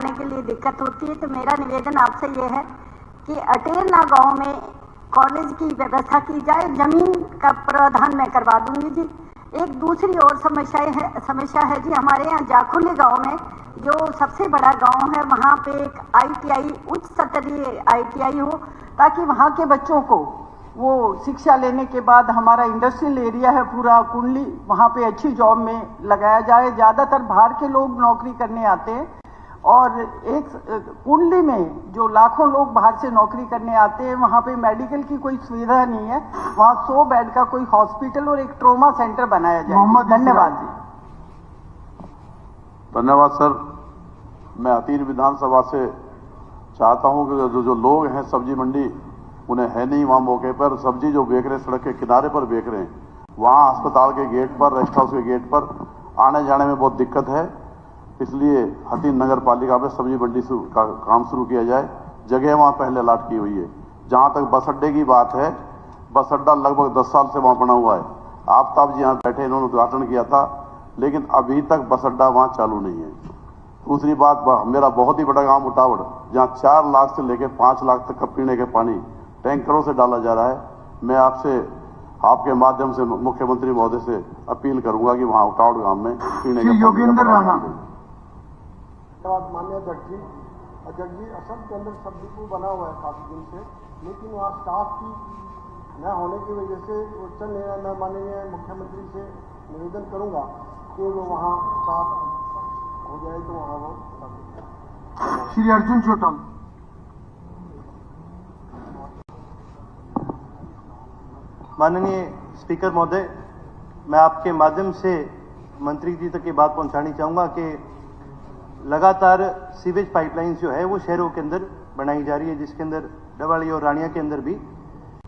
आने के लिए दिक्कत होती है। तो मेरा निवेदन आपसे ये है कि अटेरना गांव में कॉलेज की व्यवस्था की जाए। जमीन का प्रावधान मैं करवा दूंगी जी। एक दूसरी और समस्या है जी, हमारे यहाँ जाखुली गांव में जो सबसे बड़ा गांव है, वहाँ पे एक ITI उच्च स्तरीय ITI हो, ताकि वहाँ के बच्चों को वो शिक्षा लेने के बाद हमारा इंडस्ट्रियल एरिया है पूरा कुंडली, वहाँ पे अच्छी जॉब में लगाया जाए। ज़्यादातर बाहर के लोग नौकरी करने आते हैं और एक कुंडली में जो लाखों लोग बाहर से नौकरी करने आते हैं, वहाँ पे मेडिकल की कोई सुविधा नहीं है। वहाँ 100 बेड का कोई हॉस्पिटल और एक ट्रॉमा सेंटर बनाया जाए। धन्यवाद जी। धन्यवाद सर। मैं अतीन विधानसभा से चाहता हूं कि जो लोग हैं सब्जी मंडी, उन्हें है नहीं वहाँ मौके पर सब्जी जो बेच रहे हैं, सड़क के किनारे पर बेच रहे हैं, वहाँ अस्पताल के गेट पर, रेस्ट हाउस के गेट पर आने जाने में बहुत दिक्कत है। इसलिए हथीन नगर पालिका में सब्जी मंडी का काम शुरू किया जाए। जगह वहाँ पहले अलॉट की हुई है। जहाँ तक बस अड्डे की बात है, बस अड्डा लगभग 10 साल से वहाँ बना हुआ है। आफ्ताब जी यहाँ बैठे, इन्होंने उद्घाटन किया था, लेकिन अभी तक बस अड्डा वहाँ चालू नहीं है। दूसरी बात, मेरा बहुत ही बड़ा गांव उटावड़, जहाँ 4 लाख से लेकर 5 लाख तक का पीने के पानी टैंकरों से डाला जा रहा है। मैं आपसे आपके माध्यम से मुख्यमंत्री महोदय से अपील करूंगा कि वहाँ उटावड़ गांव में पीने के योगेंद्र राणा। माननीय अध्यक्ष जी, असम के अंदर सब डिपो बना हुआ है काफी दिन से, लेकिन वहाँ स्टाफ की न होने की वजह से चल नहीं रहा। मैं माननीय मुख्यमंत्री से निवेदन करूंगा कि वो वहाँ स्टाफ हो जाए तो वहाँ वो। श्री अर्जुन चौटाल। माननीय स्पीकर महोदय, मैं आपके माध्यम से मंत्री जी तक ये बात पहुंचानी चाहूँगा कि लगातार सीवेज पाइपलाइंस जो है वो शहरों के अंदर बनाई जा रही है, जिसके अंदर डवाली और रानिया के अंदर भी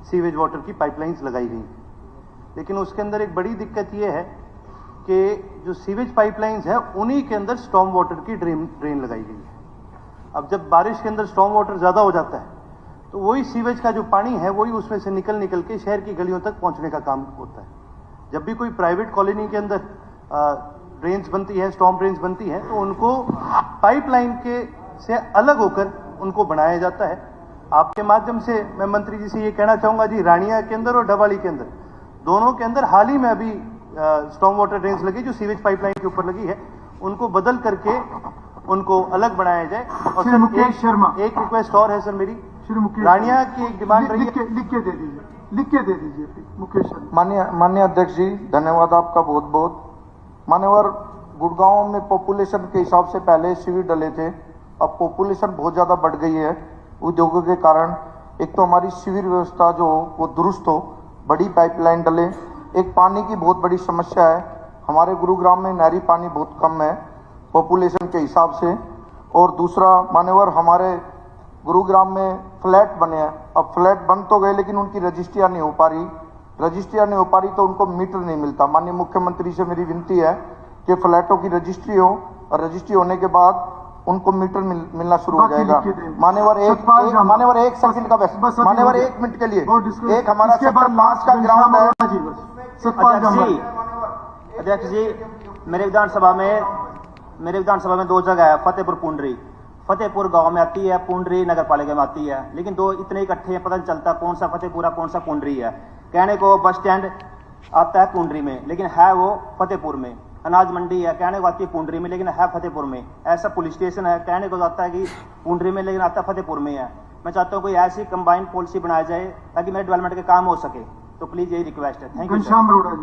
सीवेज वाटर की पाइपलाइंस लगाई गई। लेकिन उसके अंदर एक बड़ी दिक्कत ये है कि जो सीवेज पाइपलाइंस है उन्हीं के अंदर स्टॉर्म वाटर की ड्रेन लगाई गई है। अब जब बारिश के अंदर स्टॉर्म वाटर ज़्यादा हो जाता है तो वही सीवेज का जो पानी है वही उसमें से निकल के शहर की गलियों तक पहुंचने का काम होता है। जब भी कोई प्राइवेट कॉलोनी के अंदर ड्रेन्स बनती है, स्टॉर्म ड्रेन्स बनती है, तो उनको पाइपलाइन के से अलग होकर उनको बनाया जाता है। आपके माध्यम से मैं मंत्री जी से ये कहना चाहूँगा जी, रानिया के अंदर और डवाली के अंदर, दोनों के अंदर हाल ही में अभी स्टॉर्म वाटर ड्रेन्स लगी जो सीवेज पाइपलाइन के ऊपर लगी है, उनको बदल करके उनको अलग बनाया जाए। और सर मुकेश शर्मा, एक रिक्वेस्ट और है सर मेरी, मुकेश रानिया की एक डिमांड रही है, लिख के दे दीजिए मुकेश शर्मा। माननीय अध्यक्ष जी, धन्यवाद आपका बहुत बहुत। मान्यवर, गुड़गांव में पॉपुलेशन के हिसाब से पहले शिविर डले थे, अब पॉपुलेशन बहुत ज़्यादा बढ़ गई है उद्योगों के कारण। एक तो हमारी शिविर व्यवस्था जो वो दुरुस्त हो, बड़ी पाइपलाइन डले। एक पानी की बहुत बड़ी समस्या है, हमारे गुरुग्राम में नहरी पानी बहुत कम है पॉपुलेशन के हिसाब से। और दूसरा मान्यवर, हमारे गुरुग्राम में फ्लैट बने हैं, अब फ्लैट बन तो गए लेकिन उनकी रजिस्ट्रियाँ नहीं हो पा रही, तो उनको मीटर नहीं मिलता। माननीय मुख्यमंत्री से मेरी विनती है कि फ्लैटों की रजिस्ट्री हो और रजिस्ट्री होने के बाद उनको मीटर मिलना शुरू हो जाएगा। मान्यवर एक सेकंड का बस, मान्यवर 1 मिनट के लिए, एक हमारा सेक्टर 5 का ग्राउंड है। अध्यक्ष जी, मेरे विधानसभा में 2 जगह है, फतेहपुर पुंडरी। फतेहपुर गांव में आती है, पुंडरी नगर पालिका में आती है, लेकिन 2 इतने इकट्ठे हैं, पता नहीं चलता कौन सा फतेहपुर है कौन सा पुंडरी है। कहने को बस स्टैंड आता है पुंडरी में, लेकिन है वो फतेहपुर में। अनाज मंडी है, कहने को आती है पुंडरी में, लेकिन है फतेहपुर में। ऐसा पुलिस स्टेशन है, कहने को आता है कि पुंडरी में, लेकिन आता फतेहपुर में है। मैं चाहता हूँ कोई ऐसी कंबाइंड पॉलिसी बनाई जाए ताकि मेरे डेवलपमेंट के काम हो सके। तो प्लीज यही रिक्वेस्ट है। Thank you. घनश्याम रोड़ा जी।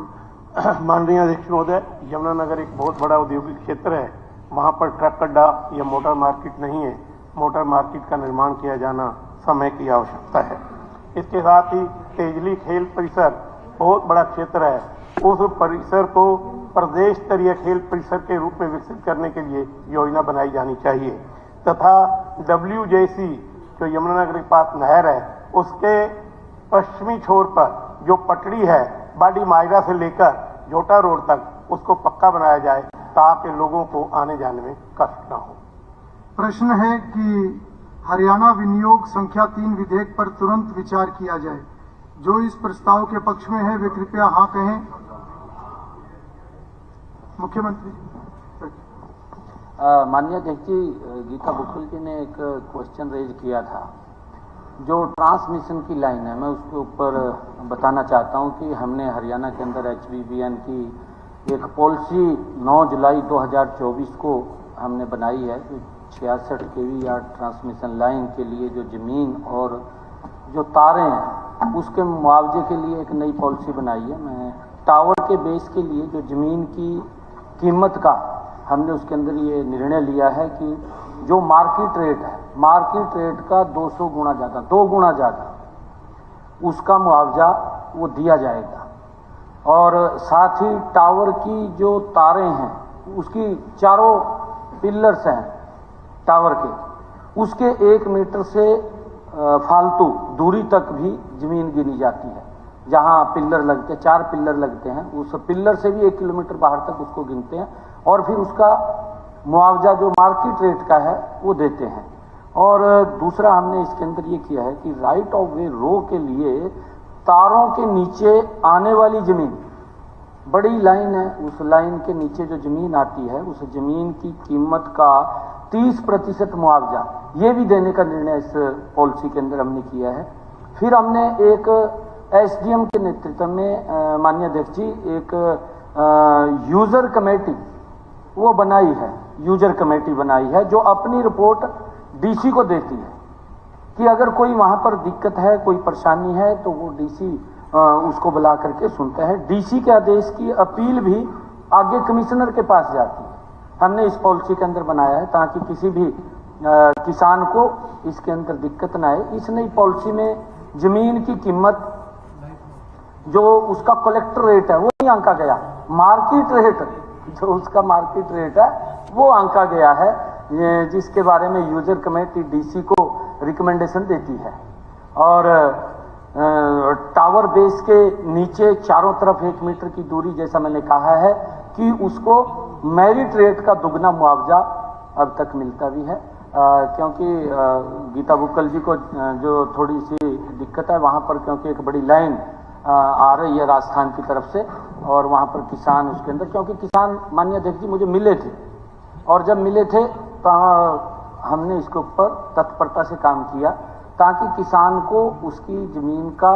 माननीय अध्यक्ष महोदय, यमुनानगर एक बहुत बड़ा औद्योगिक क्षेत्र है, वहाँ पर ट्रक अड्डा या मोटर मार्केट नहीं है। मोटर मार्केट का निर्माण किया जाना समय की आवश्यकता है। इसके साथ ही तेजली खेल परिसर बहुत बड़ा क्षेत्र है, उस परिसर को प्रदेश स्तरीय खेल परिसर के रूप में विकसित करने के लिए योजना बनाई जानी चाहिए। तथा WJC जो यमुनानगर के पास नहर है, उसके पश्चिमी छोर पर जो पटड़ी है बाडी मायरा से लेकर जोटा रोड तक, उसको पक्का बनाया जाए ताकि लोगों को आने जाने में कष्ट न हो। प्रश्न है कि हरियाणा विनियोग संख्या 3 विधेयक पर तुरंत विचार किया जाए। जो इस प्रस्ताव के पक्ष में है वे कृपया हाँ कहें। मुख्यमंत्री। माननीय अध्यक्ष जी, गीता बुक्कल जी ने एक क्वेश्चन रेज किया था। जो ट्रांसमिशन की लाइन है, मैं उसके ऊपर बताना चाहता हूं कि हमने हरियाणा के अंदर HBBN की एक पॉलिसी 9 जुलाई 2024 को हमने बनाई है। 66 kV या ट्रांसमिशन लाइन के लिए जो ज़मीन और जो तारें हैं उसके मुआवजे के लिए एक नई पॉलिसी बनाई है। मैं टावर के बेस के लिए जो ज़मीन की कीमत का हमने उसके अंदर ये निर्णय लिया है कि जो मार्केट रेट है, मार्केट रेट का 200 गुना ज़्यादा, 2 गुना ज़्यादा उसका मुआवजा वो दिया जाएगा। और साथ ही टावर की जो तारें हैं उसकी चारों पिलर्स हैं टावर के, उसके 1 मीटर से फालतू दूरी तक भी ज़मीन गिनी जाती है। जहाँ पिल्लर लगते, 4 पिल्लर लगते हैं, उस पिल्लर से भी 1 किलोमीटर बाहर तक उसको गिनते हैं और फिर उसका मुआवजा जो मार्केट रेट का है वो देते हैं। और दूसरा हमने इसके अंदर ये किया है कि राइट ऑफ वे रो के लिए तारों के नीचे आने वाली ज़मीन, बड़ी लाइन है, उस लाइन के नीचे जो ज़मीन आती है उस ज़मीन की कीमत का 30% मुआवजा ये भी देने का निर्णय इस पॉलिसी के अंदर हमने किया है। फिर हमने एक SDM के नेतृत्व में माननीय अध्यक्ष जी एक यूज़र कमेटी वो बनाई है, यूजर कमेटी बनाई है जो अपनी रिपोर्ट DC को देती है कि अगर कोई वहाँ पर दिक्कत है, कोई परेशानी है तो वो DC उसको बुला करके सुनता है। DC के आदेश की अपील भी आगे कमिश्नर के पास जाती है। हमने इस पॉलिसी के अंदर बनाया है ताकि किसी भी किसान को इसके अंदर दिक्कत ना आए। इस नई पॉलिसी में ज़मीन की कीमत जो उसका कलेक्टर रेट है वो नहीं आंका गया, मार्केट रेट जो उसका मार्केट रेट है वो आंका गया है, जिसके बारे में यूजर कमेटी DC को रिकमेंडेशन देती है। और टावर बेस के नीचे चारों तरफ 1 मीटर की दूरी, जैसा मैंने कहा है कि उसको मेरिट रेट का दुगना मुआवजा अब तक मिलता भी है। क्योंकि गीता बुक्कल जी को जो थोड़ी सी दिक्कत है वहाँ पर, क्योंकि एक बड़ी लाइन आ रही है राजस्थान की तरफ से और वहाँ पर किसान उसके अंदर, क्योंकि किसान माननीय अध्यक्ष जी मुझे मिले थे और जब मिले थे तो हमने इसके ऊपर तत्परता से काम किया ताकि किसान को उसकी ज़मीन का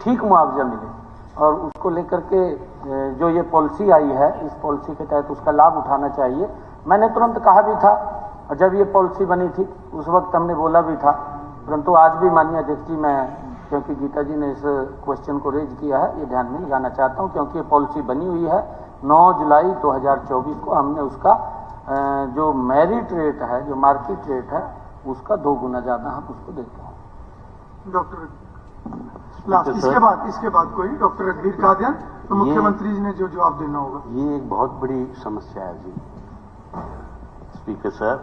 ठीक मुआवजा मिले। और उसको लेकर के जो ये पॉलिसी आई है, इस पॉलिसी के तहत उसका लाभ उठाना चाहिए। मैंने तुरंत कहा भी था, जब ये पॉलिसी बनी थी उस वक्त हमने बोला भी था, परंतु आज भी माननीय अध्यक्ष जी मैं, क्योंकि गीता जी ने इस क्वेश्चन को रेज किया है, ये ध्यान में लगाना चाहता हूँ क्योंकि ये पॉलिसी बनी हुई है 9 जुलाई 2024 को। हमने उसका जो मेरिट रेट है, जो मार्केट रेट है, उसका 2 गुना ज़्यादा हम उसको देते हैं। डॉक्टर इसके बाद कोई डॉक्टर रणबीर कादियान, तो मुख्यमंत्री जी ने जो जवाब देना होगा। ये एक बहुत बड़ी समस्या है जी स्पीकर सर,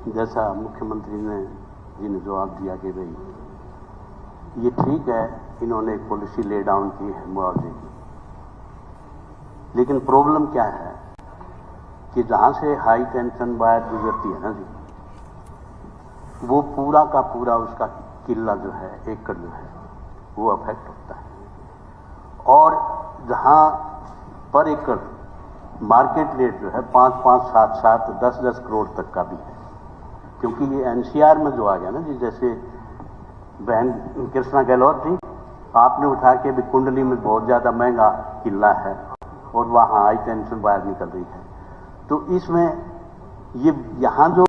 जैसा मुख्यमंत्री जी ने जवाब दिया कि भाई ये ठीक है, इन्होंने एक पॉलिसी ले डाउन की है मुआवजे की, लेकिन प्रॉब्लम क्या है कि जहां से हाई टेंशन वायर गुजरती है ना जी, वो पूरा का पूरा उसका किला जो है, एकड़ जो है, वो अफेक्ट होता है। और जहां पर एकड़ मार्केट रेट जो है 5-5, 7-7, 10-10 करोड़ तक का भी है, क्योंकि ये NCR में जो आ गया ना जी, जैसे बहन कृष्णा गहलोत जी आपने उठा के भी कुंडली में बहुत ज़्यादा महंगा किला है और वहाँ हाई टेंशन वायर निकल रही है, तो इसमें ये यहाँ जो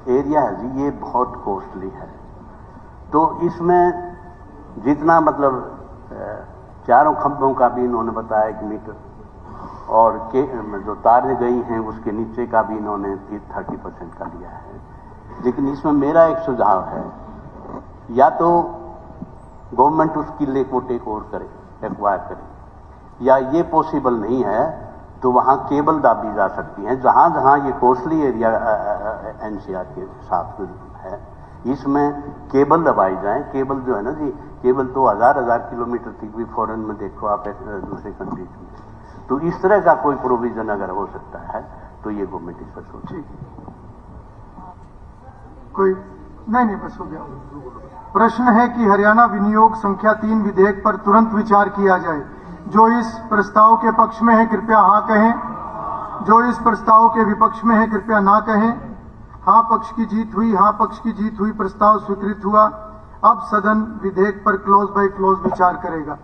एरिया है जी ये बहुत कॉस्टली है। तो इसमें जितना मतलब चारों खंभों का भी इन्होंने बताया 1 मीटर और जो तारें गई हैं उसके नीचे का भी इन्होंने 30% का लिया है। लेकिन इसमें मेरा एक सुझाव है, या तो गवर्नमेंट उस किले को टेक ओवर करे, एक्वायर करे, या ये पॉसिबल नहीं है तो वहाँ केबल दाबी जा सकती हैं। जहाँ जहाँ ये कोस्टली एरिया NCR के साथ है, इसमें केबल दबाई जाए। केबल जो है ना जी, केबल तो हजार किलोमीटर तक भी फॉरेन में देखो आप दूसरे कंट्रीज में, तो इस तरह का कोई प्रोविजन अगर हो सकता है तो ये गवर्नमेंट इस पर सोचे। कोई नहीं, बस हो गया। प्रश्न है कि हरियाणा विनियोग संख्या 3 विधेयक पर तुरंत विचार किया जाए। जो इस प्रस्ताव के पक्ष में है कृपया हाँ कहें, जो इस प्रस्ताव के विपक्ष में है कृपया ना कहें। हाँ पक्ष की जीत हुई, हाँ पक्ष की जीत हुई, प्रस्ताव स्वीकृत हुआ। अब सदन विधेयक पर क्लॉज बाय क्लॉज विचार करेगा।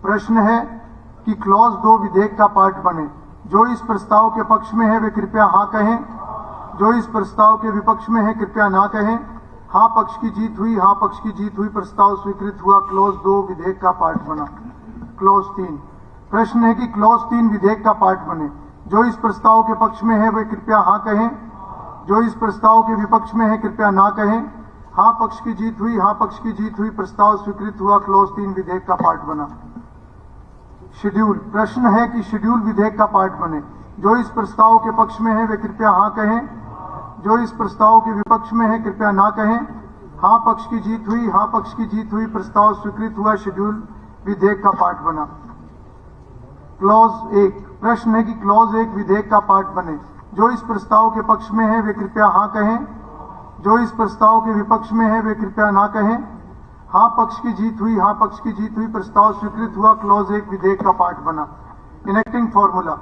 प्रश्न है कि क्लॉज 2 विधेयक का पार्ट बने। जो इस प्रस्ताव के पक्ष में है वे कृपया हाँ कहें। जो इस प्रस्ताव के विपक्ष में है कृपया ना कहें। हाँ पक्ष की जीत हुई, हाँ पक्ष की जीत हुई, प्रस्ताव स्वीकृत हुआ। क्लॉज 2 विधेयक का पार्ट बना। क्लॉज 3। प्रश्न है कि क्लॉज 3 विधेयक का पार्ट बने। जो इस प्रस्ताव के पक्ष में है वे कृपया हाँ कहें। जो इस प्रस्ताव के विपक्ष में है कृपया ना कहें। हाँ पक्ष की जीत हुई, हाँ पक्ष की जीत हुई, प्रस्ताव स्वीकृत हुआ। क्लॉज 3 विधेयक का पार्ट बना। शेड्यूल। प्रश्न है कि शेड्यूल विधेयक का पार्ट बने। जो इस प्रस्ताव के पक्ष में है वे कृपया हाँ कहें। जो इस प्रस्ताव के विपक्ष में है कृपया ना कहें। हाँ पक्ष की जीत हुई, हाँ पक्ष की जीत हुई, प्रस्ताव स्वीकृत हुआ। शेड्यूल विधेयक का पार्ट बना। क्लॉज 1। प्रश्न है कि क्लॉज 1 विधेयक का पार्ट बने। जो इस प्रस्ताव के पक्ष में है वे कृपया हाँ कहें। जो इस प्रस्ताव के विपक्ष में है वे कृपया ना कहें। हाँ पक्ष की जीत हुई, हाँ पक्ष की जीत हुई, प्रस्ताव स्वीकृत हुआ। क्लॉज 1 विधेयक का पार्ट बना। Enacting formula.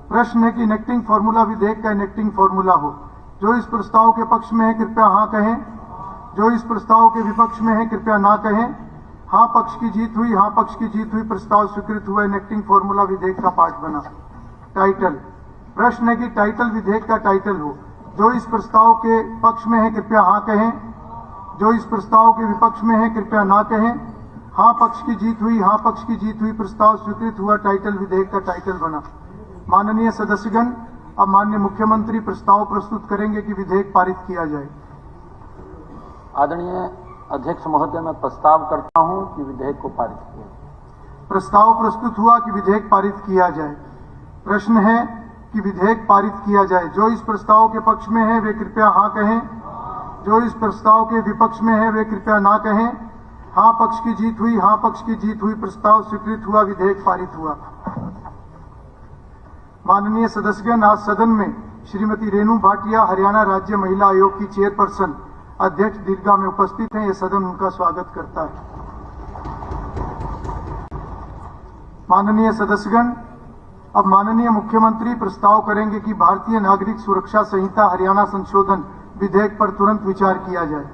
प्रश्न है कि इनेक्टिंग फॉर्मूला विधेयक का इनेक्टिंग फॉर्मूला हो। जो इस प्रस्ताव के पक्ष में है कृपया हाँ कहें। जो इस प्रस्ताव के विपक्ष में है कृपया ना कहें। हाँ पक्ष की जीत हुई, हाँ पक्ष की जीत हुई, प्रस्ताव स्वीकृत हुआ। इनेक्टिंग फॉर्मूला विधेयक का पार्ट बना। टाइटल। प्रश्न है कि टाइटल विधेयक का टाइटल हो। जो इस प्रस्ताव के पक्ष में है कृपया हाँ कहें। जो इस प्रस्ताव के विपक्ष में है कृपया ना कहें। हाँ पक्ष की जीत हुई, हाँ पक्ष की जीत हुई, प्रस्ताव स्वीकृत हुआ। टाइटल विधेयक का टाइटल बना। माननीय सदस्यगण, अब माननीय मुख्यमंत्री प्रस्ताव प्रस्तुत करेंगे कि विधेयक पारित किया जाए। आदरणीय अध्यक्ष महोदय, मैं प्रस्ताव करता हूं कि विधेयक को पारित किया जाए। प्रस्ताव प्रस्तुत हुआ कि विधेयक पारित किया जाए। प्रश्न है कि विधेयक पारित किया जाए। जो इस प्रस्ताव के पक्ष में है वे कृपया हाँ कहें। जो इस प्रस्ताव के विपक्ष में है वे कृपया ना कहें। हाँ पक्ष की जीत हुई, हाँ पक्ष की जीत हुई, प्रस्ताव स्वीकृत हुआ। विधेयक पारित हुआ। माननीय सदस्यगण, आज सदन में श्रीमती रेणु भाटिया, हरियाणा राज्य महिला आयोग की चेयरपर्सन, अध्यक्ष दीर्घा में उपस्थित हैं। यह सदन उनका स्वागत करता है। माननीय सदस्यगण, अब माननीय मुख्यमंत्री प्रस्ताव करेंगे कि भारतीय नागरिक सुरक्षा संहिता हरियाणा संशोधन विधेयक पर तुरंत विचार किया जाए।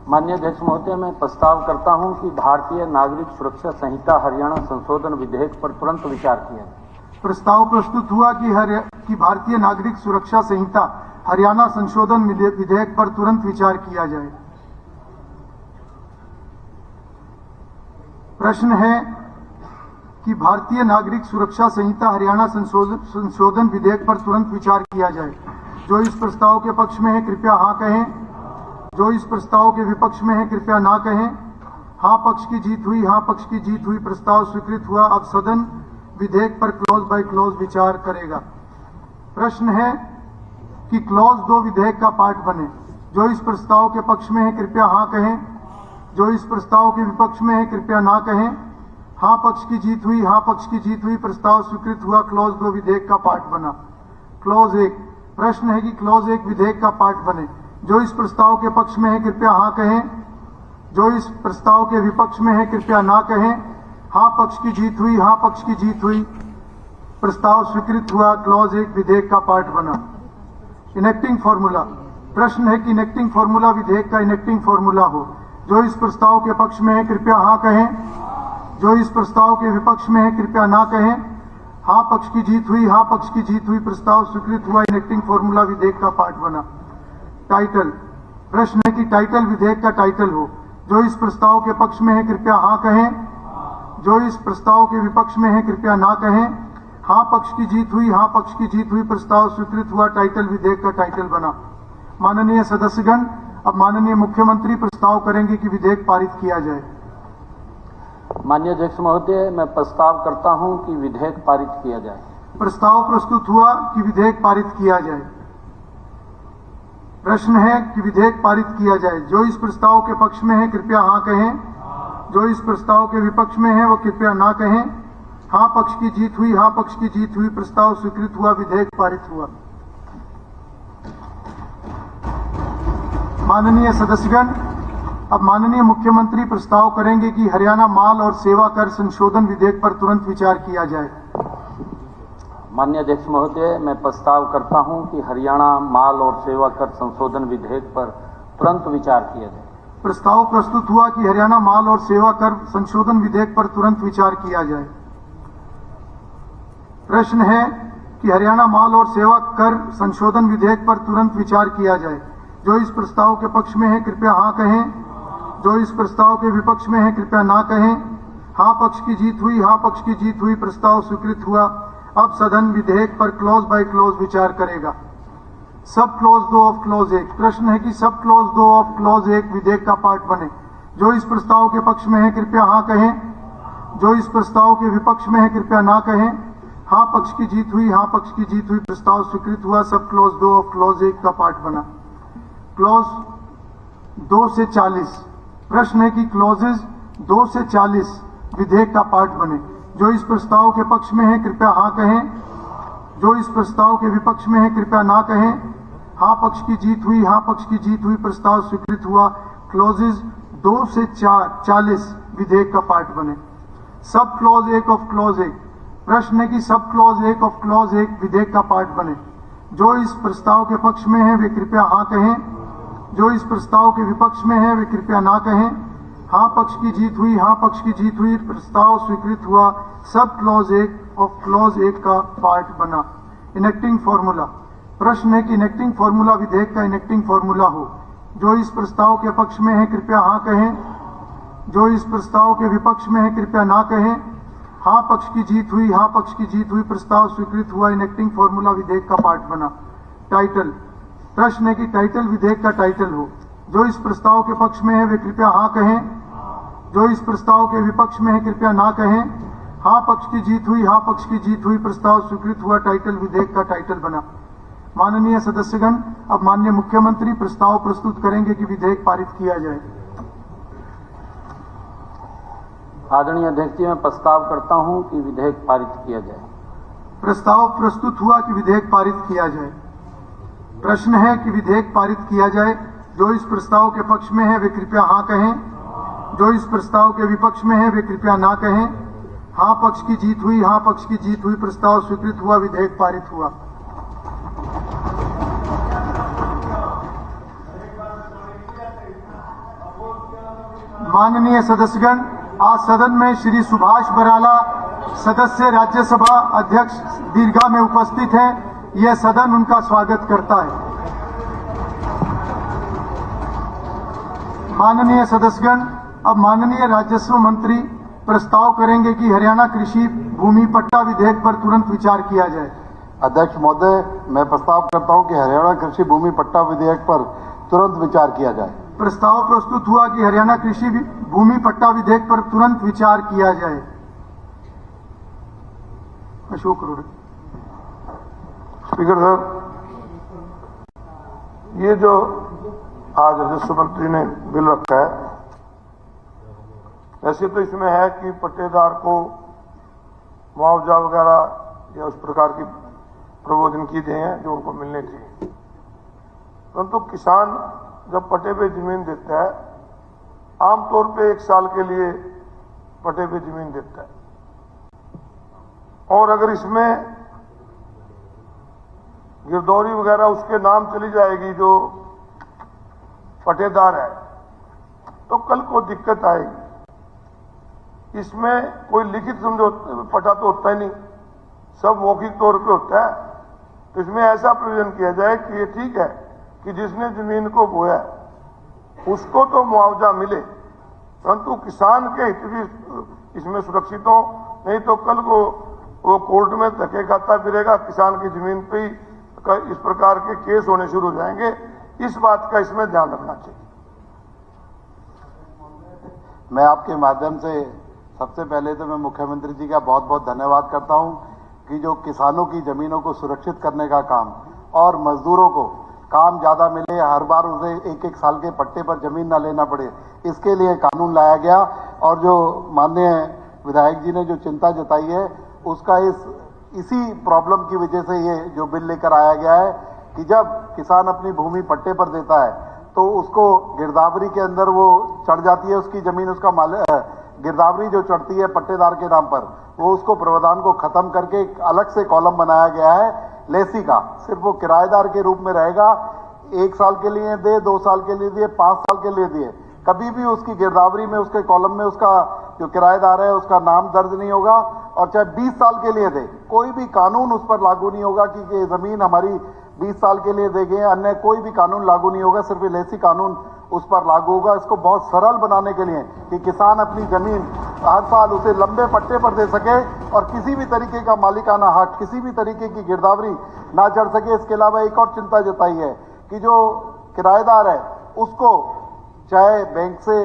माननीय अध्यक्ष महोदय, मैं प्रस्ताव करता हूं कि भारतीय नागरिक सुरक्षा संहिता हरियाणा संशोधन विधेयक पर तुरंत विचार किया जाए। प्रस्ताव प्रस्तुत हुआ कि भारतीय नागरिक सुरक्षा संहिता हरियाणा संशोधन विधेयक पर तुरंत विचार किया जाए। प्रश्न है कि भारतीय नागरिक सुरक्षा संहिता हरियाणा संशोधन विधेयक पर तुरंत विचार किया जाए। जो इस प्रस्ताव के पक्ष में है कृपया हाँ कहें। जो इस प्रस्ताव के विपक्ष में है कृपया ना कहें। हाँ पक्ष की जीत हुई, हाँ पक्ष की जीत हुई, प्रस्ताव स्वीकृत हुआ। अब सदन विधेयक पर क्लॉज बाय क्लॉज विचार करेगा। प्रश्न है कि क्लॉज 2 विधेयक का पार्ट बने। जो इस प्रस्ताव के पक्ष में है कृपया हाँ कहें। जो इस प्रस्ताव के विपक्ष में है कृपया ना कहें। हाँ पक्ष की जीत हुई, हाँ पक्ष की जीत हुई, प्रस्ताव स्वीकृत हुआ। क्लॉज 2 विधेयक का पार्ट बना। क्लॉज 1। प्रश्न है कि क्लॉज 1 विधेयक का पार्ट बने। जो इस प्रस्ताव के पक्ष में है कृपया हाँ कहें। जो इस प्रस्ताव के विपक्ष में है कृपया ना कहें। हाँ पक्ष की जीत हुई, हाँ पक्ष की जीत हुई, प्रस्ताव स्वीकृत हुआ। क्लॉज 1 विधेयक का पार्ट बना। Enacting formula. प्रश्न है कि इनेक्टिंग फॉर्मूला विधेयक का इनेक्टिंग फॉर्मूला हो। जो इस प्रस्ताव के पक्ष में है कृपया हाँ कहें। जो इस प्रस्ताव के विपक्ष में है कृपया ना कहें। हाँ पक्ष की जीत हुई, हाँ पक्ष की जीत हुई, प्रस्ताव स्वीकृत हुआ। इनेक्टिंग फॉर्मूला विधेयक का पार्ट बना। टाइटल। प्रश्न है कि टाइटल विधेयक का टाइटल हो। जो इस प्रस्ताव के पक्ष में है कृपया हाँ कहें। जो इस प्रस्ताव के विपक्ष में है कृपया ना कहें। हाँ पक्ष की जीत हुई, हाँ पक्ष की जीत हुई, प्रस्ताव स्वीकृत हुआ। टाइटल विधेयक का टाइटल बना। माननीय सदस्यगण, अब माननीय मुख्यमंत्री प्रस्ताव करेंगे कि विधेयक पारित किया जाए। माननीय अध्यक्ष महोदय, मैं प्रस्ताव करता हूं कि विधेयक पारित किया जाए। प्रस्ताव प्रस्तुत हुआ कि विधेयक पारित किया जाए। प्रश्न है कि विधेयक पारित किया जाए। जो इस प्रस्ताव के पक्ष में है कृपया हाँ कहें। जो इस प्रस्ताव के विपक्ष में है वो कृपया ना कहें। हाँ पक्ष की जीत हुई, हाँ पक्ष की जीत हुई, प्रस्ताव स्वीकृत हुआ। विधेयक पारित हुआ। माननीय सदस्यगण, अब माननीय मुख्यमंत्री प्रस्ताव करेंगे कि हरियाणा माल और सेवा कर संशोधन विधेयक पर तुरंत विचार किया जाए। माननीय अध्यक्ष महोदय, मैं प्रस्ताव करता हूं कि हरियाणा माल और सेवा कर संशोधन विधेयक पर तुरंत विचार किया जाए। प्रस्ताव प्रस्तुत हुआ कि हरियाणा माल और सेवा कर संशोधन विधेयक पर तुरंत विचार किया जाए। प्रश्न है कि हरियाणा माल और सेवा कर संशोधन विधेयक पर तुरंत विचार किया जाए। जो इस प्रस्ताव के पक्ष में है कृपया हाँ कहें, जो इस प्रस्ताव के विपक्ष में है कृपया ना कहें। हाँ पक्ष की जीत हुई, हाँ पक्ष की जीत हुई, प्रस्ताव स्वीकृत हुआ। अब सदन विधेयक पर क्लॉज बाय क्लॉज विचार करेगा। Sub clause 2 of clause 1। प्रश्न है कि सब क्लॉज 2 ऑफ क्लॉज 1 विधेयक का पार्ट बने। जो इस प्रस्ताव के पक्ष में है कृपया हाँ कहें, जो इस प्रस्ताव के विपक्ष में है कृपया ना कहें। हाँ पक्ष की जीत हुई, हाँ पक्ष की जीत हुई, प्रस्ताव स्वीकृत हुआ। सब क्लॉज 2 ऑफ क्लॉज 1 का पार्ट बना। क्लॉज 2 से 40। प्रश्न है कि क्लॉजेज 2 से 40 विधेयक का पार्ट बने। जो इस प्रस्ताव के पक्ष में है कृपया हाँ कहें, जो इस प्रस्ताव के विपक्ष में है कृपया ना कहें। हाँ पक्ष की जीत हुई, हाँ पक्ष की जीत हुई, प्रस्ताव स्वीकृत हुआ। क्लॉजेज 2 से 40 विधेयक का पार्ट बने। Sub clause 1 of clause 1। प्रश्न है कि सब क्लॉज 1 ऑफ क्लॉज 1 विधेयक का पार्ट बने। जो इस प्रस्ताव के पक्ष में है वे कृपया हाँ कहें, जो इस प्रस्ताव के विपक्ष में है वे कृपया ना कहें। हाँ पक्ष की जीत हुई, हाँ पक्ष की जीत हुई, प्रस्ताव स्वीकृत हुआ। सब क्लॉज 1 ऑफ क्लॉज 1 का पार्ट बना। Enacting formula. प्रश्न है कि इनेक्टिंग फॉर्मूला विधेयक का इनेक्टिंग फॉर्मूला हो। जो इस प्रस्ताव के पक्ष में है कृपया हाँ कहें, जो इस प्रस्ताव के विपक्ष में है कृपया ना कहें। हाँ पक्ष की जीत हुई, हाँ पक्ष की जीत हुई, प्रस्ताव स्वीकृत हुआ। इनेक्टिंग फॉर्मूला विधेयक का पार्ट बना। टाइटल। प्रश्न है कि टाइटल विधेयक का टाइटल हो। जो इस प्रस्ताव के पक्ष में है वे कृपया हाँ कहें, जो इस प्रस्ताव के विपक्ष में है कृपया ना कहें। हाँ पक्ष की जीत हुई, हाँ पक्ष की जीत हुई, प्रस्ताव स्वीकृत हुआ। टाइटल विधेयक का टाइटल बना। माननीय सदस्यगण, अब माननीय मुख्यमंत्री प्रस्ताव प्रस्तुत करेंगे कि विधेयक पारित किया जाए। आदरणीय अध्यक्ष जी, मैं प्रस्ताव करता हूं कि विधेयक पारित किया जाए। प्रस्ताव प्रस्तुत हुआ कि विधेयक पारित किया जाए। प्रश्न है कि विधेयक पारित किया जाए। जो इस प्रस्ताव के पक्ष में है वे कृपया हाँ कहें, जो इस प्रस्ताव के विपक्ष में है वे कृपया ना कहें। हाँ पक्ष की जीत हुई, हाँ पक्ष की जीत हुई, प्रस्ताव स्वीकृत हुआ। विधेयक पारित हुआ। माननीय सदस्यगण, आज सदन में श्री सुभाष बराला, सदस्य राज्यसभा अध्यक्ष दीर्घा में उपस्थित हैं। यह सदन उनका स्वागत करता है। माननीय सदस्यगण, अब माननीय राजस्व मंत्री प्रस्ताव करेंगे कि हरियाणा कृषि भूमि पट्टा विधेयक पर तुरंत विचार किया जाए। अध्यक्ष महोदय, मैं प्रस्ताव करता हूं कि हरियाणा कृषि भूमि पट्टा विधेयक पर तुरंत विचार किया जाए। प्रस्ताव प्रस्तुत हुआ कि हरियाणा कृषि भूमि पट्टा विधेयक पर तुरंत विचार किया जाए। अशोक करोड़। स्पीकर सर, ये जो आज राजस्व मंत्री ने बिल रखा है, वैसे तो इसमें है कि पट्टेदार को मुआवजा वगैरह या उस प्रकार की प्रावधान की गए हैं जो उनको मिलने चाहिए। परंतु किसान जब पट्टे पे जमीन देता है, आमतौर पे 1 साल के लिए पट्टे पे जमीन देता है, और अगर इसमें गिरदौरी वगैरह उसके नाम चली जाएगी जो पट्टेदार है, तो कल को दिक्कत आएगी। इसमें कोई लिखित समझौता पट्टा तो होता ही नहीं, सब मौखिक तौर पे होता है। तो इसमें ऐसा प्रोविजन किया जाए कि ये ठीक है कि जिसने जमीन को बोया उसको तो मुआवजा मिले, परंतु किसान के हित भी इसमें सुरक्षित हो, नहीं तो कल को वो कोर्ट में धक्के खाता फिरेगा, किसान की जमीन पे ही इस प्रकार के केस होने शुरू हो जाएंगे। इस बात का इसमें ध्यान रखना चाहिए। मैं आपके माध्यम से सबसे पहले तो मैं मुख्यमंत्री जी का बहुत बहुत धन्यवाद करता हूं कि जो किसानों की जमीनों को सुरक्षित करने का काम और मजदूरों को काम ज्यादा मिले, हर बार उसे 1-1 साल के पट्टे पर जमीन ना लेना पड़े, इसके लिए कानून लाया गया। और जो माननीय विधायक जी ने जो चिंता जताई है, उसका इसी प्रॉब्लम की वजह से ये जो बिल लेकर आया गया है कि जब किसान अपनी भूमि पट्टे पर देता है तो उसको गिरदावरी के अंदर वो चढ़ जाती है, उसकी जमीन, उसका गिरदावरी जो चढ़ती है पट्टेदार के नाम पर, वो उसको प्रावधान को खत्म करके एक अलग से कॉलम बनाया गया है लेसी का। सिर्फ वो किराएदार के रूप में रहेगा, 1 साल के लिए दे, 2 साल के लिए दिए, 5 साल के लिए दिए, कभी भी उसकी गिरदावरी में, उसके कॉलम में उसका जो किराएदार है उसका नाम दर्ज नहीं होगा। और चाहे 20 साल के लिए दे, कोई भी कानून उस पर लागू नहीं होगा कि ये जमीन हमारी 20 साल के लिए देंगे, अन्य कोई भी कानून लागू नहीं होगा, सिर्फ लेसी कानून उस पर लागू होगा। इसको बहुत सरल बनाने के लिए कि किसान अपनी जमीन हर साल उसे लंबे पट्टे पर दे सके और किसी भी तरीके का मालिकाना हक, किसी भी तरीके की गिरदावरी ना चढ़ सके। इसके अलावा एक और चिंता जताई है कि जो किराएदार है उसको चाहे बैंक से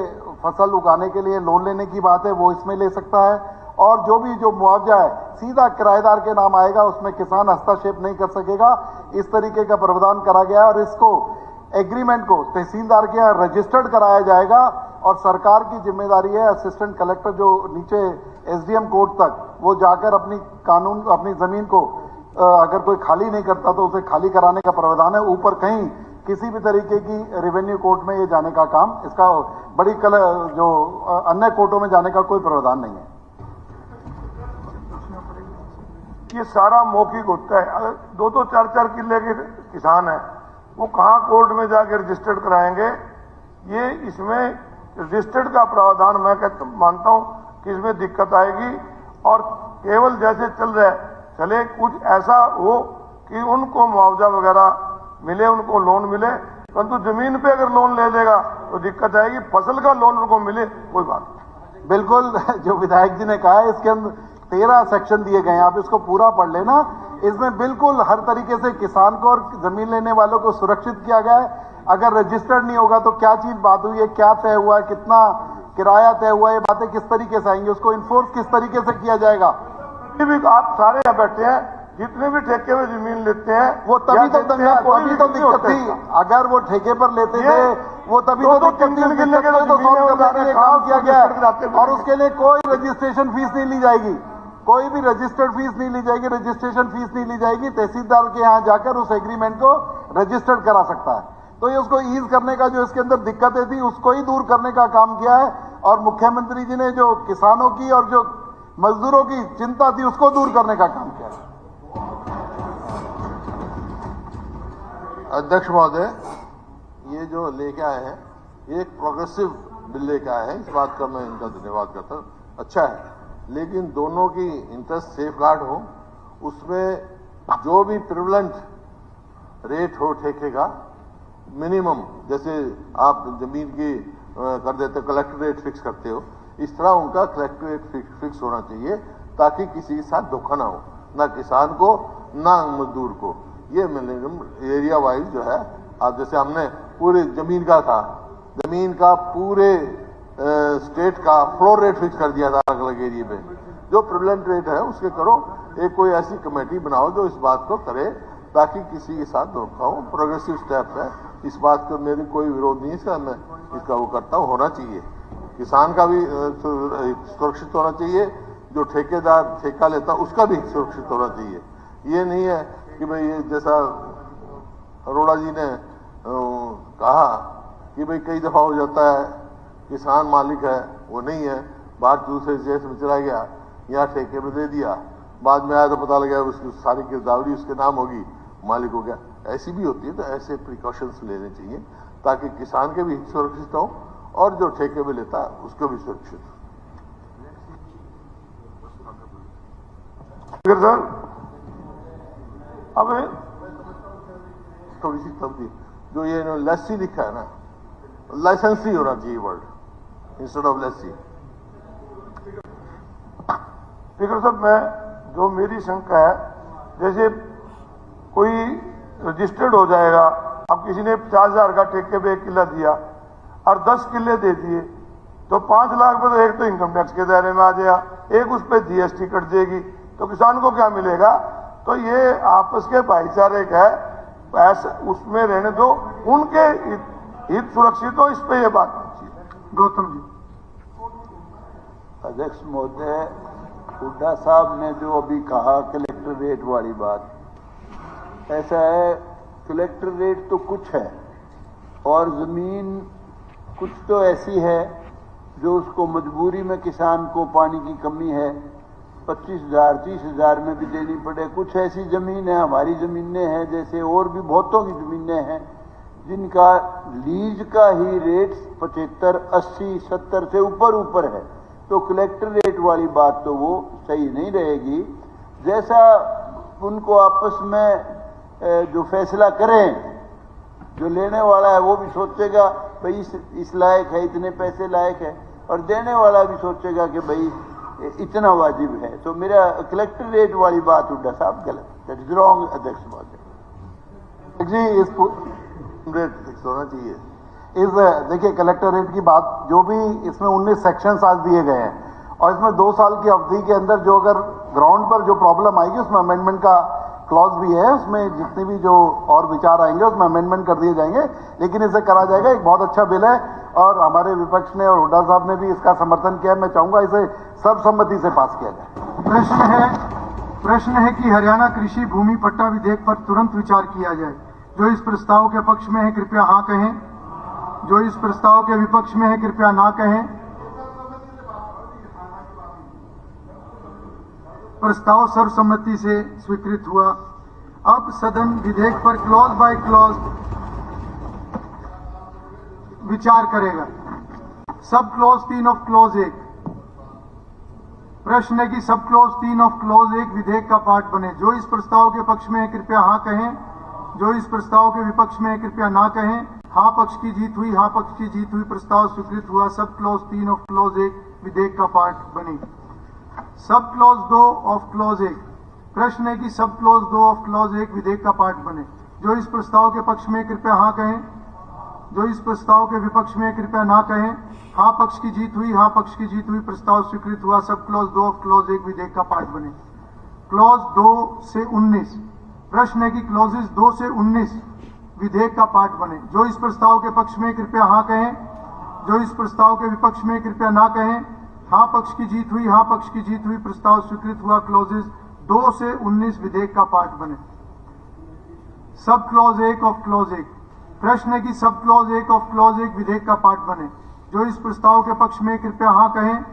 फसल उगाने के लिए लोन लेने की बात है वो इसमें ले सकता है, और जो मुआवजा है सीधा किराएदार के नाम आएगा, उसमें किसान हस्तक्षेप नहीं कर सकेगा। इस तरीके का प्रावधान करा गया है और इसको एग्रीमेंट को तहसीलदार के यहाँ रजिस्टर्ड कराया जाएगा और सरकार की जिम्मेदारी है, असिस्टेंट कलेक्टर जो नीचे एसडीएम कोर्ट तक वो जाकर अपनी जमीन को अगर कोई खाली नहीं करता तो उसे खाली कराने का प्रावधान है। ऊपर कहीं किसी भी तरीके की रेवेन्यू कोर्ट में ये जाने का काम, इसका जो अन्य कोर्टों में जाने का कोई प्रावधान नहीं है। ये सारा मौखिक होता है। अगर 2-2, 4-4 किले के किसान हैं वो कहाँ कोर्ट में जाकर रजिस्टर्ड कराएंगे? ये इसमें रजिस्टर्ड का प्रावधान मैं मानता हूं कि इसमें दिक्कत आएगी और केवल जैसे चल रहा है चले, कुछ ऐसा हो कि उनको मुआवजा वगैरह मिले, उनको लोन मिले, परंतु जमीन पे अगर लोन ले लेगा तो दिक्कत आएगी। फसल का लोन उनको मिले, कोई बात नहीं। बिल्कुल, जो विधायक जी ने कहा है इसके अंदर 13 सेक्शन दिए गए हैं, आप इसको पूरा पढ़ लेना। इसमें बिल्कुल हर तरीके से किसान को और जमीन लेने वालों को सुरक्षित किया गया है। अगर रजिस्टर्ड नहीं होगा तो क्या चीज बात हुई है, क्या तय हुआ है, कितना किराया तय हुआ है, ये बातें किस तरीके से आएंगी, उसको इन्फोर्स किस तरीके से किया जाएगा। आप सारे यहाँ बैठे हैं, जितने भी ठेके में जमीन लेते हैं वो तभी तो दिक्कत थी। अगर वो ठेके पर लेते थे वो तभी तो दिक्कत थी, तो सॉल्व करने के लिए काम किया गया है और उसके लिए कोई रजिस्ट्रेशन फीस नहीं ली जाएगी, कोई भी रजिस्टर्ड फीस नहीं ली जाएगी, रजिस्ट्रेशन फीस नहीं ली जाएगी। तहसीलदार के यहाँ जाकर उस एग्रीमेंट को रजिस्टर्ड करा सकता है। तो ये उसको ईज करने का, जो इसके अंदर दिक्कतें थी उसको ही दूर करने का काम किया है और मुख्यमंत्री जी ने जो किसानों की और जो मजदूरों की चिंता थी उसको दूर करने का काम किया है। अध्यक्ष महोदय, ये जो लेके आए हैं ये एक प्रोग्रेसिव बिल लेके आए हैं, इस बात का मैं इनका धन्यवाद करता हूँ, अच्छा है। लेकिन दोनों की इंटरेस्ट सेफ गार्ड हो, उसमें जो भी प्रिवलेंट रेट हो ठेके का मिनिमम, जैसे आप जमीन की कर देते हो कलेक्टर रेट फिक्स करते हो, इस तरह उनका कलेक्टर रेट फिक्स होना चाहिए ताकि किसी के साथ धोखा ना हो, ना किसान को ना मजदूर को। ये मिनिमम एरिया वाइज जो है, आप जैसे हमने पूरे जमीन का था, जमीन का पूरे स्टेट का फ्लोर रेट फिक्स कर दिया था अलग अलग एरिया पे, जो प्रिवलेंट रेट है उसके करो। एक कोई ऐसी कमेटी बनाओ जो इस बात को करे ताकि किसी के साथ धोखा हो। प्रोग्रेसिव स्टेप है, इस बात को मेरी कोई विरोध नहीं है, इसका मैं इसका वो करता हूँ, होना चाहिए। किसान का भी सुरक्षित होना चाहिए, जो ठेकेदार ठेका लेता उसका भी सुरक्षित होना चाहिए। ये नहीं है कि भाई ये जैसा अरोड़ा जी ने कहा कि भाई कई दफा हो जाता है किसान मालिक है, वो नहीं है, बात दूसरे देश में चला गया, यहाँ ठेके में दे दिया, बाद में आया तो पता लगा उसकी सारी गिरदावरी उसके नाम होगी, मालिक हो गया। ऐसी भी होती है, तो ऐसे प्रिकॉशंस लेने चाहिए ताकि किसान के भी हित सुरक्षित हो और जो ठेके में लेता है उसको भी सुरक्षित हो। सर अब थोड़ी सी तब्दील, जो ये लस्सी लिखा है ना, लाइसेंसी होना चाहिए word instead of lassi. Speaker साहब, मैं जो मेरी शंका है, जैसे कोई रजिस्टर्ड हो जाएगा, अब किसी ने 50,000 का ठेके पे 1 किला दिया और 10 किले दे दिए तो 5 लाख पे तो एक तो इनकम टैक्स के दायरे में आ जाएगा, एक उस पर जीएसटी कट जाएगी, तो किसान को क्या मिलेगा? तो ये आपस के भाईचारे का है, ऐसा उसमें रहने दो, उनके हित सुरक्षित हो, इस पे ये बात कीजिए। गौतम जी। अध्यक्ष महोदय, हुड्डा साहब ने जो अभी कहा कलेक्टर रेट वाली बात, ऐसा है कलेक्टर रेट तो कुछ है और ज़मीन कुछ तो ऐसी है जो उसको मजबूरी में किसान को पानी की कमी है 25,000 30,000 में भी देनी पड़े। कुछ ऐसी ज़मीन है, हमारी ज़मीनें हैं जैसे और भी बहुतों की ज़मीनें हैं जिनका लीज का ही रेट 75, 80, 70 से ऊपर है। तो कलेक्टर रेट वाली बात तो वो सही नहीं रहेगी। जैसा उनको आपस में जो फैसला करें, जो लेने वाला है वो भी सोचेगा भाई इस लायक है, इतने पैसे लायक है, और देने वाला भी सोचेगा कि भाई इतना वाजिब है। तो मेरा कलेक्टर रेट वाली बात हुड्डा साहब गलत, दैट इज रॉन्ग अध्यक्ष महोदय जी। इस रेट फिक्स होना चाहिए। देखिए कलेक्टर रेट की बात जो भी इसमें 19 सेक्शंस आज दिए गए हैं और इसमें 2 साल की अवधि के अंदर जो अगर ग्राउंड पर जो प्रॉब्लम आएगी उसमें अमेंडमेंट का क्लॉज भी है। उसमें जितने भी जो और विचार आएंगे उसमें अमेंडमेंट कर दिए जाएंगे, लेकिन इसे करा जाएगा। एक बहुत अच्छा बिल है और हमारे विपक्ष ने और हुड्डा साहब ने भी इसका समर्थन किया। मैं चाहूंगा इसे सर्वसम्मति से पास किया जाए। प्रश्न है कि हरियाणा कृषि भूमि पट्टा विधेयक पर तुरंत विचार किया जाए। जो इस प्रस्ताव के पक्ष में है कृपया हाँ कहें, जो इस प्रस्ताव के विपक्ष में है कृपया ना कहें। प्रस्ताव सर्वसम्मति से स्वीकृत हुआ। अब सदन विधेयक पर क्लॉज बाय क्लॉज विचार करेगा। Sub clause 3 of clause 1। प्रश्न है कि सब क्लॉज 3 ऑफ क्लॉज 1 विधेयक का पार्ट बने। जो इस प्रस्ताव के पक्ष में है कृपया हाँ कहें, जो इस प्रस्ताव के विपक्ष में है कृपया ना कहें। हाँ पक्ष की जीत हुई, हाँ पक्ष की जीत हुई, प्रस्ताव स्वीकृत हुआ। सब क्लॉज 3 ऑफ क्लॉज 1 विधेयक का पार्ट बने। Sub clause 2 of clause 1। प्रश्न है कि सब क्लॉज 2 ऑफ क्लॉज 1 विधेयक का पार्ट बने। जो इस प्रस्ताव के पक्ष में कृपया हाँ कहें, जो इस प्रस्ताव के विपक्ष में कृपया ना कहें। हाँ पक्ष की जीत हुई, हाँ पक्ष की जीत हुई, प्रस्ताव स्वीकृत हुआ। सब क्लॉज 2 ऑफ क्लॉज 1 विधेयक का पार्ट बने। क्लॉज 2 से 19। प्रश्न है कि क्लॉजेस 2 से 19 विधेयक का पार्ट बने। जो इस प्रस्ताव के पक्ष में कृपया हाँ कहें, जो इस प्रस्ताव के विपक्ष में कृपया ना कहें। हाँ पक्ष की जीत हुई, हाँ पक्ष की जीत हुई, प्रस्ताव स्वीकृत हुआ। क्लॉजेस 2 से 19 विधेयक का पार्ट बने। Sub clause 1 of clause 1। प्रश्न है कि सब क्लॉज 1 ऑफ क्लॉज 1 विधेयक का पार्ट बने। जो इस प्रस्ताव के पक्ष में कृपया हाँ कहें,